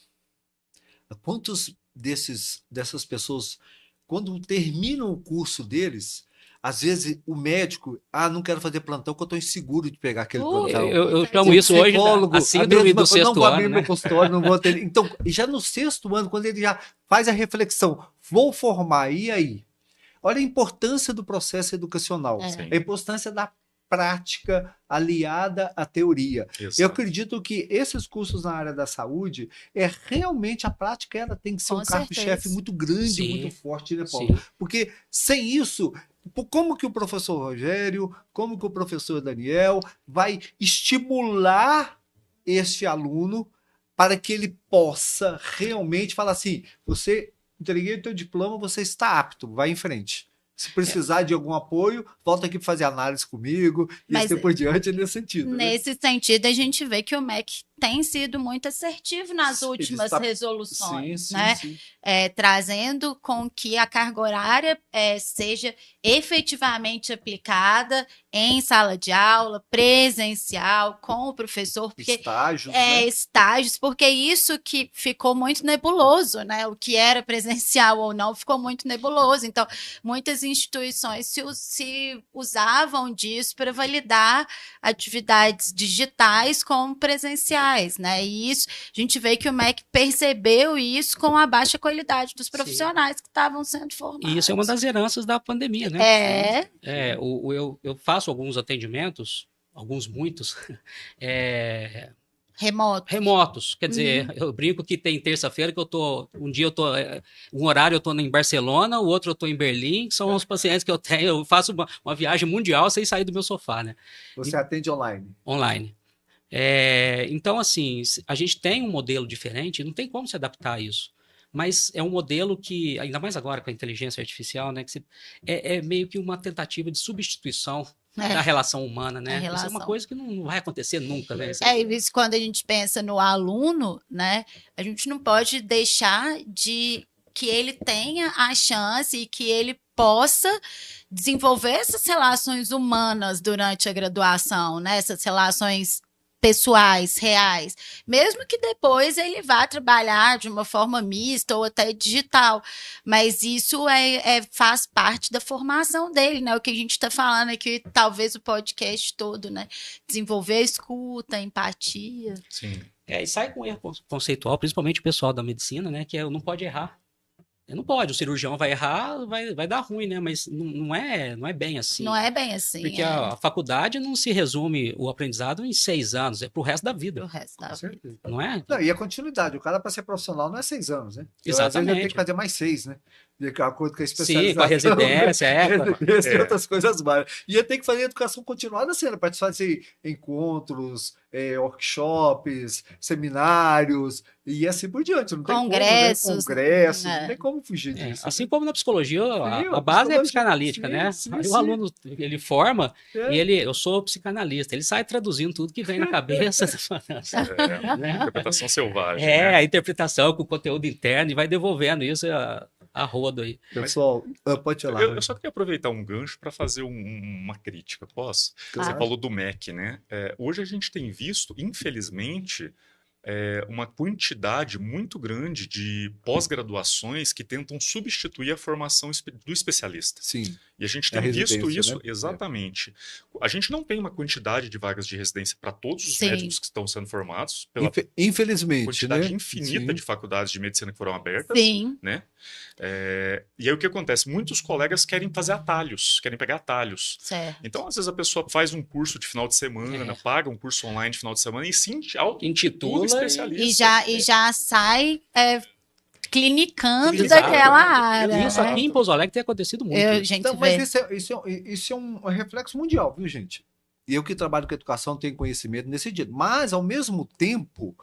Quantos dessas pessoas, quando terminam o curso deles, às vezes o médico, não quero fazer plantão porque eu estou inseguro de pegar aquele plantão. Eu chamo isso hoje a síndrome do sexto ano. Não vou abrir meu consultório, não vou ter... Então, já no 6º ano, quando ele já faz a reflexão, vou formar, e aí? Olha a importância do processo educacional, a importância da prática aliada à teoria. Exato. Eu acredito que esses cursos na área da saúde, realmente a prática ela tem que ser um carro-chefe muito grande, muito forte, né, Paulo? Porque sem isso, como que o professor Rogério, como que o professor Daniel vai estimular este aluno para que ele possa realmente falar assim, você entreguei o teu diploma, você está apto, vai em frente. Se precisar de algum apoio, volta aqui para fazer análise comigo, e assim por diante, nesse sentido. Nesse sentido, a gente vê que o MEC tem sido muito assertivo nas últimas resoluções, né? Trazendo com que a carga horária seja efetivamente aplicada em sala de aula, presencial, com o professor. Porque, estágios, estágios, porque isso que ficou muito nebuloso, né? O que era presencial ou não ficou muito nebuloso. Então, muitas instituições se usavam disso para validar atividades digitais como presenciais, né? E isso, a gente vê que o MEC percebeu isso com a baixa qualidade dos profissionais que estavam sendo formados. E isso é uma das heranças da pandemia, né? Eu faço alguns atendimentos, muitos, remotos. Quer dizer, eu brinco que tem terça-feira que um horário eu tô em Barcelona, o outro eu tô em Berlim, são os pacientes que eu tenho, eu faço uma viagem mundial sem sair do meu sofá, né? Você atende online? Online. Então, assim, a gente tem um modelo diferente, não tem como se adaptar a isso. Mas é um modelo que, ainda mais agora com a inteligência artificial, né, que é meio que uma tentativa de substituição da relação humana, né? Isso é uma coisa que não vai acontecer nunca, né? Isso quando a gente pensa no aluno, né? A gente não pode deixar de que ele tenha a chance e que ele possa desenvolver essas relações humanas durante a graduação, né? Essas relações pessoais, reais, mesmo que depois ele vá trabalhar de uma forma mista ou até digital, mas isso faz parte da formação dele, né? O que a gente está falando aqui, talvez o podcast todo, né? Desenvolver a escuta, a empatia. Sim. E sai com erro conceitual, principalmente o pessoal da medicina, né? Que não pode errar. Não pode, o cirurgião vai errar, vai dar ruim, né? Mas não é bem assim. Não é bem assim. Porque a faculdade não se resume o aprendizado em 6 anos, é pro resto da vida. O resto da vida. Não é? Não, e a continuidade. O cara, para ser profissional, não é 6 anos, né? Às vezes ele Exatamente. tem que fazer mais 6, né? De acordo com a Sim, especialização. com a residência, Residência e outras coisas mais. E ele tem que fazer educação continuada, assim, participar de encontros, workshops, seminários e assim por diante. Não tem Congressos. Como, né? Congressos, não tem como fugir disso. Assim como na psicologia, Sim, a base é psicologia, psicanalítica, sim, né? sim, Aí sim. o aluno, ele forma É. e eu sou psicanalista, ele sai traduzindo tudo que vem na cabeça. Né? Interpretação selvagem. Né? A interpretação com conteúdo interno e vai devolvendo isso a rodo aí. Pessoal, pode falar. Eu só queria aproveitar um gancho para fazer uma crítica, posso? Claro. Você falou do MEC, né? Hoje a gente tem visto, infelizmente, uma quantidade muito grande de pós-graduações que tentam substituir a formação do especialista. Sim. E a gente A tem visto residência, isso, né? exatamente. A gente não tem uma quantidade de vagas de residência para todos os Sim. médicos que estão sendo formados, pela Infelizmente, quantidade né? infinita Sim. de faculdades de medicina que foram abertas. Sim. Né? E aí o que acontece? Muitos colegas querem fazer atalhos, querem pegar atalhos. Certo. Então, às vezes, a pessoa faz um curso de final de semana, paga um curso online de final de semana e se Intitula especialista. E já sai clinicando Exato. daquela área. Isso aqui em Pouso Alegre tem acontecido muito. Gente, Então, mas isso é um reflexo mundial, viu, gente? E eu que trabalho com educação tenho conhecimento nesse sentido. Mas, ao mesmo tempo,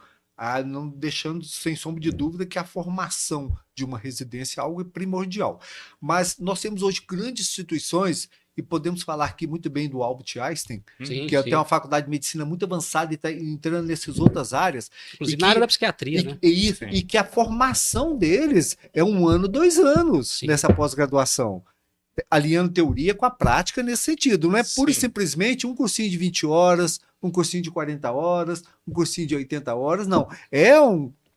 não deixando sem sombra de dúvida que a formação de uma residência é algo primordial. Mas nós temos hoje grandes instituições, e podemos falar aqui muito bem do Albert Einstein, Sim, que sim. tem uma faculdade de medicina muito avançada e está entrando nessas outras áreas. Inclusive na área da psiquiatria, né? E que a formação deles é 1 ano, 2 anos Sim. nessa pós-graduação. Alinhando teoria com a prática nesse sentido. Não é pura e Sim. simplesmente um cursinho de 20 horas, um cursinho de 40 horas, um cursinho de 80 horas, não. É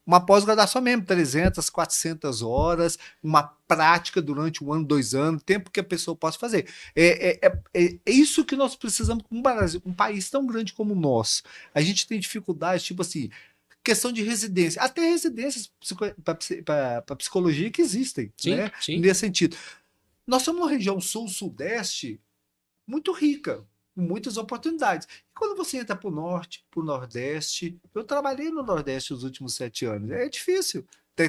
uma pós-graduação mesmo, 300, 400 horas, uma prática durante 1 ano, 2 anos, tempo que a pessoa possa fazer. É isso que nós precisamos com um país tão grande como o nosso. A gente tem dificuldade, tipo assim, questão de residência. Até residências para psicologia que existem, Sim, né? sim. Nesse sentido. Nós somos uma região sul-sudeste muito rica, com muitas oportunidades. E quando você entra para o norte, para o nordeste, eu trabalhei no nordeste os últimos 7 anos, é difícil.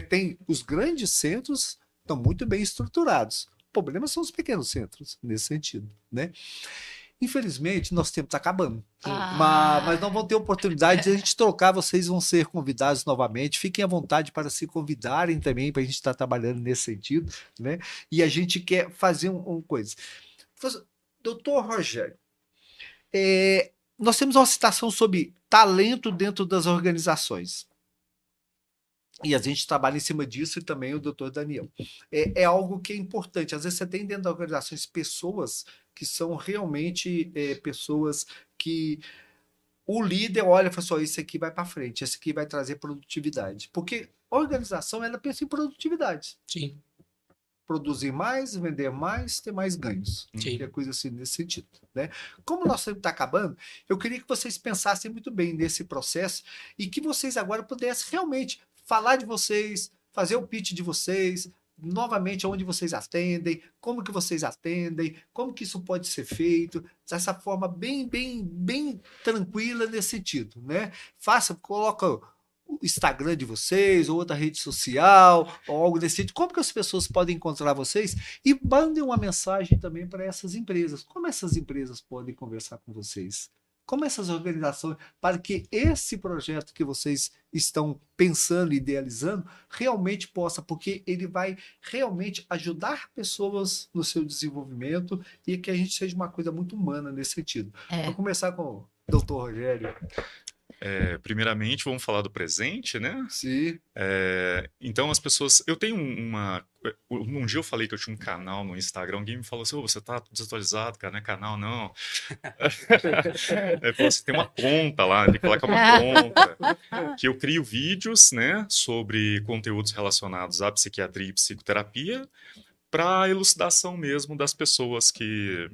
Tem os grandes centros estão muito bem estruturados. O problema são os pequenos centros, nesse sentido, né? Infelizmente, nosso tempo está acabando. Mas não vão ter oportunidade de a gente trocar, vocês vão ser convidados novamente. Fiquem à vontade para se convidarem também, para a gente estar trabalhando nesse sentido, né? E a gente quer fazer uma coisa. Doutor Rogério, nós temos uma citação sobre talento dentro das organizações. E a gente trabalha em cima disso e também o doutor Daniel. É algo que é importante. Às vezes você tem dentro das organizações pessoas que são realmente pessoas que o líder olha e fala assim, isso aqui vai para frente, esse aqui vai trazer produtividade. Porque a organização, ela pensa em produtividade. Sim. Produzir mais, vender mais, ter mais ganhos. Sim. Que é coisa assim nesse sentido, né? Como o nosso tempo está acabando, eu queria que vocês pensassem muito bem nesse processo e que vocês agora pudessem realmente falar de vocês, fazer o pitch de vocês, novamente onde vocês atendem, como que vocês atendem, como que isso pode ser feito, dessa forma bem tranquila nesse sentido, né? Coloca o Instagram de vocês, ou outra rede social, ou algo desse tipo. Como que as pessoas podem encontrar vocês? E mandem uma mensagem também para essas empresas. Como essas empresas podem conversar com vocês? Como essas organizações, para que esse projeto que vocês estão pensando e idealizando realmente possa, porque ele vai realmente ajudar pessoas no seu desenvolvimento e que a gente seja uma coisa muito humana nesse sentido. Vou começar com o doutor Rogério. Primeiramente, vamos falar do presente, né? Sim. Então, as pessoas... Eu tenho um dia eu falei que eu tinha um canal no Instagram, alguém me falou assim, você tá desatualizado, cara, não é canal, não. Eu falei assim, tem uma conta lá, tem que falar que é uma conta, que eu crio vídeos, né, sobre conteúdos relacionados à psiquiatria e psicoterapia, para elucidação mesmo das pessoas que...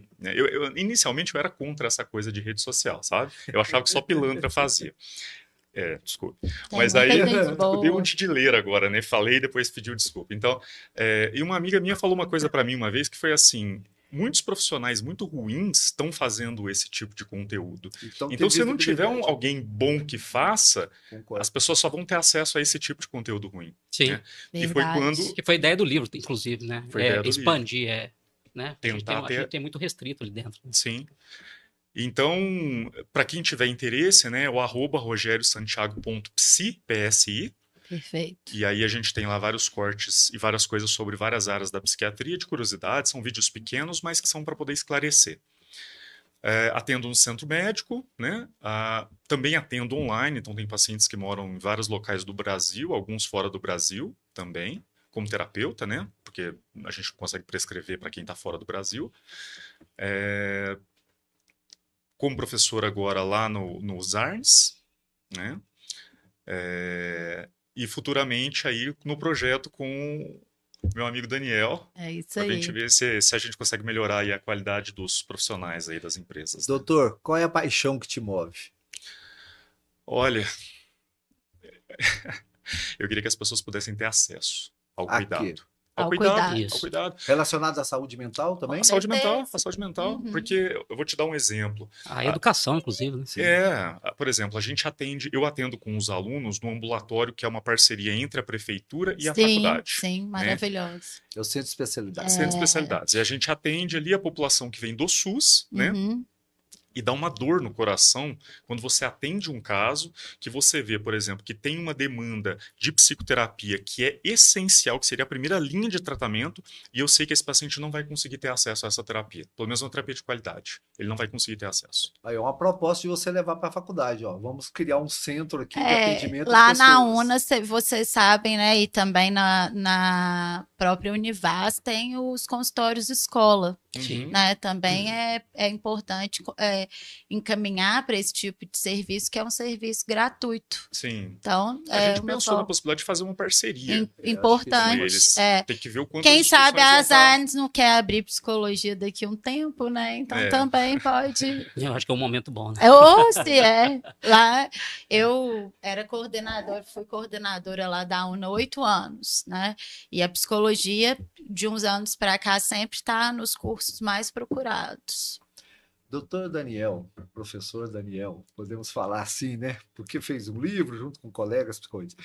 Inicialmente eu era contra essa coisa de rede social, sabe? Eu achava que só pilantra fazia. Desculpe. Tem Mas muita aí gente eu boa. dei um de ler agora, né? Falei e depois pediu desculpa. Então, e uma amiga minha falou uma coisa para mim uma vez que foi assim: muitos profissionais muito ruins estão fazendo esse tipo de conteúdo. Então, se não tiver alguém bom que faça, as pessoas só vão ter acesso a esse tipo de conteúdo ruim. Sim. Né? E foi quando... Que foi a ideia do livro, inclusive, né? Foi a ideia do expandir, né? Tentar a gente tem muito restrito ali dentro. Sim. Então, para quem tiver interesse, né, o @rogeriosantiago.psi, PSI. Perfeito. E aí a gente tem lá vários cortes e várias coisas sobre várias áreas da psiquiatria, de curiosidade, são vídeos pequenos, mas que são para poder esclarecer. Atendo no centro médico, né? Também atendo online, então tem pacientes que moram em vários locais do Brasil, alguns fora do Brasil também, como terapeuta, né? Porque a gente consegue prescrever para quem está fora do Brasil. Como professor agora lá no ZARNS, né? E futuramente aí no projeto com meu amigo Daniel. É isso pra aí. Pra gente ver se a gente consegue melhorar aí a qualidade dos profissionais aí das empresas. Né? Doutor, qual é a paixão que te move? Olha, eu queria que as pessoas pudessem ter acesso ao cuidado. Ao cuidado. Relacionado à saúde mental também? A saúde mental, porque eu vou te dar um exemplo. A educação, inclusive, né? Por exemplo, eu atendo com os alunos no ambulatório, que é uma parceria entre a prefeitura e a faculdade. Sim, maravilhoso. Né? Eu centro de especialidades. Centro de especialidades. E a gente atende ali a população que vem do SUS, né? E dá uma dor no coração quando você atende um caso que você vê, por exemplo, que tem uma demanda de psicoterapia que é essencial, que seria a primeira linha de tratamento, e eu sei que esse paciente não vai conseguir ter acesso a essa terapia. Pelo menos uma terapia de qualidade. Ele não vai conseguir ter acesso. Aí é uma proposta de você levar para a faculdade. Ó. Vamos criar um centro aqui de atendimento lá às pessoas. na UNA, vocês sabem, né? E também na própria Univas tem os consultórios escola. Né? Também é importante encaminhar para esse tipo de serviço, que é um serviço gratuito. Sim. Então, a gente pensou na possibilidade de fazer uma parceria. Importante. Tem que ver o quanto quem sabe a ZARNS não quer abrir psicologia daqui a um tempo, né? Então também pode. Eu acho que é um momento bom, né? Lá eu fui coordenadora lá da UNA 8 anos, né? E a psicologia, de uns anos para cá, sempre está nos cursos mais procurados. Doutor Daniel, professor Daniel, podemos falar assim, né? Porque fez um livro junto com colegas psicólogos.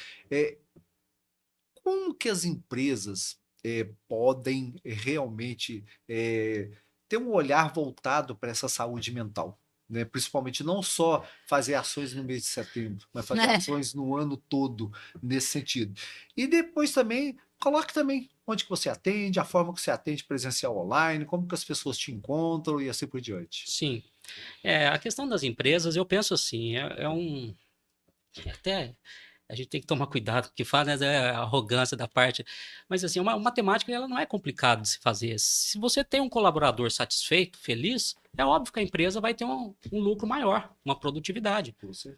Como que as empresas podem realmente ter um olhar voltado para essa saúde mental? Né? Principalmente não só fazer ações no mês de setembro, mas fazer ações no ano todo nesse sentido. E depois também, coloque também onde que você atende, a forma que você atende presencial online, como que as pessoas te encontram e assim por diante. Sim. A questão das empresas, eu penso assim, até a gente tem que tomar cuidado, porque fala, né, a arrogância da parte, mas assim, uma matemática ela não é complicada de se fazer. Se você tem um colaborador satisfeito, feliz, é óbvio que a empresa vai ter um lucro maior, uma produtividade.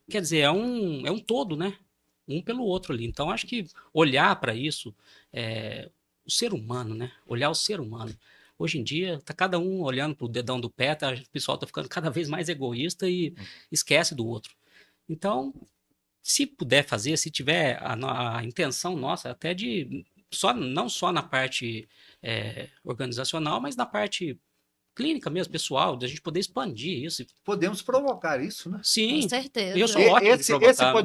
Quer dizer, é um todo, né? Um pelo outro ali. Então, acho que olhar para isso, o ser humano, né? Olhar o ser humano. Hoje em dia, tá cada um olhando pro dedão do pé, o pessoal tá ficando cada vez mais egoísta e esquece do outro. Então, se puder fazer, se tiver a intenção nossa, até de não só na parte organizacional, mas na parte clínica mesmo, pessoal, da gente poder expandir isso. Podemos provocar isso, né? Com Sim, certeza. eu sou ótimo de provocar.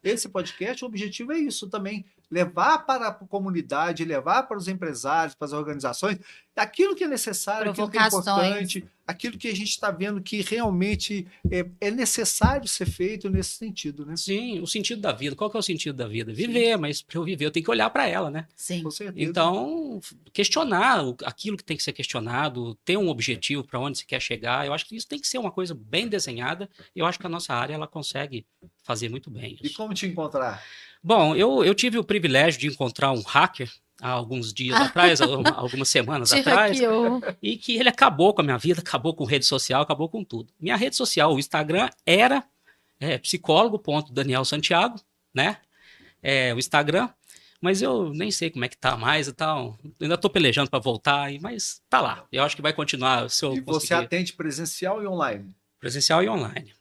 Esse podcast, o objetivo é isso também, levar para a comunidade, levar para os empresários, para as organizações, aquilo que é necessário, aquilo que é importante, aquilo que a gente está vendo que realmente é necessário ser feito nesse sentido, né? Sim, o sentido da vida. Qual que é o sentido da vida? Viver, mas para eu viver eu tenho que olhar para ela, né? Sim. Com certeza. Então, questionar aquilo que tem que ser questionado, ter um objetivo para onde se quer chegar, eu acho que isso tem que ser uma coisa bem desenhada e eu acho que a nossa área ela consegue fazer muito bem isso. E como te encontrar? Bom, eu tive o privilégio de encontrar um hacker há alguns dias atrás, algumas semanas atrás, e que ele acabou com a minha vida, acabou com rede social, acabou com tudo. Minha rede social, o Instagram, era psicólogo.danielsantiago, né? O Instagram, mas eu nem sei como é que tá mais e tal. Ainda tô pelejando para voltar, mas tá lá. Eu acho que vai continuar. Se eu e você atende presencial e online? Presencial e online.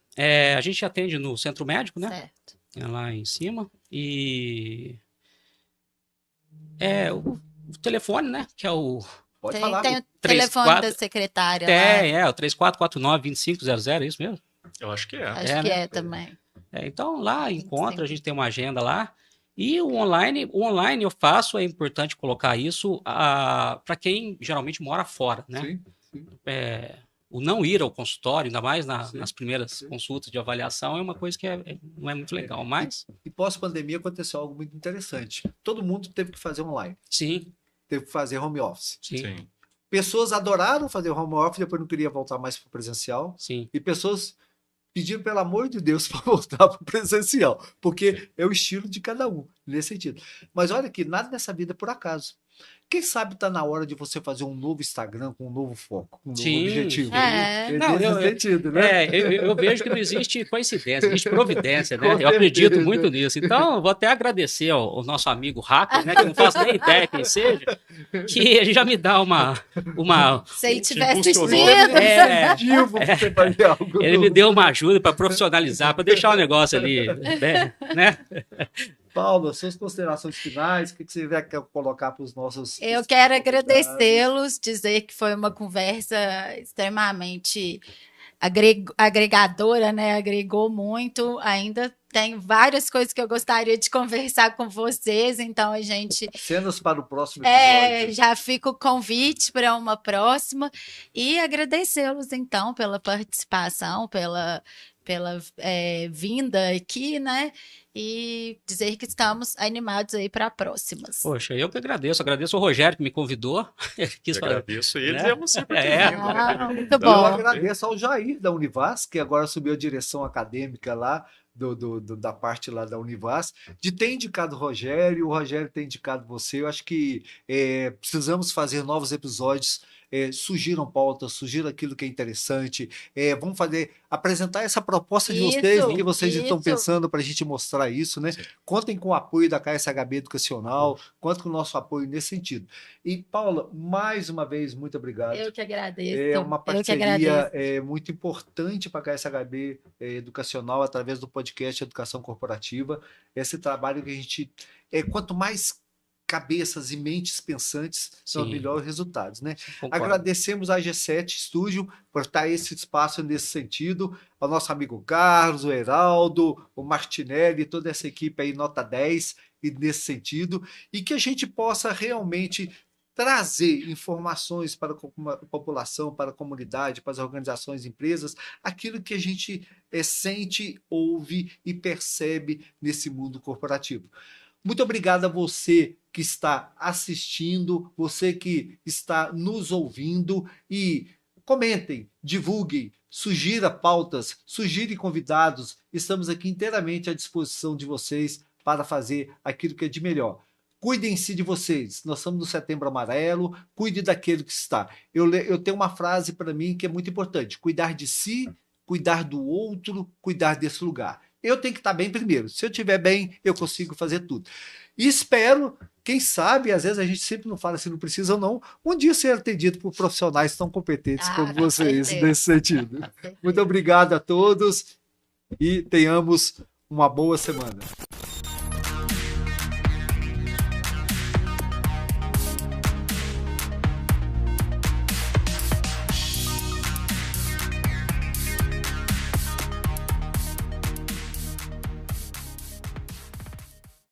A gente atende no centro médico, né? Certo. É lá em cima. E o telefone, né? Que é o... Pode falar. Tem o 3, telefone 4, da secretária lá. o 3449-2500, é isso mesmo? Eu acho que é. Acho que né? é também. Então lá encontra, a 25. gente tem uma agenda lá. E o online eu faço, é importante colocar isso para quem geralmente mora fora, né? Sim, sim. O não ir ao consultório, ainda mais Sim, nas primeiras sim. consultas de avaliação, é uma coisa que não é muito legal, mas E pós-pandemia aconteceu algo muito interessante. Todo mundo teve que fazer online, sim, teve que fazer home office. sim, Sim. Pessoas adoraram fazer home office, depois não queria voltar mais para o presencial. sim. E pessoas pediram, pelo amor de Deus, para voltar para o presencial, porque é o estilo de cada um, nesse sentido. Mas olha que nada nessa vida é por acaso. Quem sabe está na hora de você fazer um novo Instagram com um novo foco, com um novo Sim, objetivo. sim. É. Não, Nesse sentido, né? eu vejo que não existe coincidência, existe providência, né? Com Eu acredito certeza. muito nisso. Então, eu vou até agradecer ao nosso amigo hacker, né? Que eu não faço nem ideia quem seja, que ele já me dá uma Se ele tiver impulsionou. assistido. Objetivo pra você fazer algo ele me novo. deu uma ajuda para profissionalizar, para deixar o negócio ali, né? Paulo, suas considerações finais, o que você quer colocar para os nossos... Eu quero agradecê-los, dizer que foi uma conversa extremamente agregadora, né? Agregou muito. Ainda tem várias coisas que eu gostaria de conversar com vocês, então a gente... Cenas para o próximo episódio. já fica o convite para uma próxima e agradecê-los, então, pela participação, pela vinda aqui, né? E dizer que estamos animados aí para próximas. Poxa, eu que agradeço o Rogério que me convidou. Eu agradeço eles né? e a você por ter É. vindo. Muito Eu bom. agradeço ao Jair da Univas, que agora assumiu a direção acadêmica lá, da parte lá da Univas, de ter indicado o Rogério ter indicado você. Eu acho que precisamos fazer novos episódios. Sugiram pautas, sugiram aquilo que é interessante. Vamos apresentar essa proposta de vocês, o que vocês estão pensando para a gente mostrar isso, né? Sim. Contem com o apoio da KSHB Educacional, contem com o nosso apoio nesse sentido. E, Paula, mais uma vez, muito obrigado. Eu que agradeço. É uma Eu que parceria agradeço. muito importante para a KSHB Educacional, através do podcast Educação Corporativa. Esse trabalho que a gente... quanto mais cabeças e mentes pensantes, são Sim. melhores resultados, né? Concordo. Agradecemos a G7 Studio por estar esse espaço nesse sentido, ao nosso amigo Carlos, o Heraldo, o Martinelli, toda essa equipe aí, nota 10, e nesse sentido, e que a gente possa realmente trazer informações para a população, para a comunidade, para as organizações, empresas, aquilo que a gente sente, ouve e percebe nesse mundo corporativo. Muito obrigado a você que está assistindo, você que está nos ouvindo, e comentem, divulguem, sugira pautas, sugire convidados. Estamos aqui inteiramente à disposição de vocês para fazer aquilo que é de melhor. Cuidem-se de vocês. Nós estamos no Setembro Amarelo. Cuide daquele que está. Eu tenho uma frase para mim que é muito importante: cuidar de si, cuidar do outro, cuidar desse lugar. Eu tenho que estar bem primeiro. Se eu estiver bem, eu consigo fazer tudo. E espero, quem sabe, às vezes a gente sempre não fala se não precisa ou não, um dia ser atendido por profissionais tão competentes como vocês, nesse sentido. Muito obrigado a todos e tenhamos uma boa semana.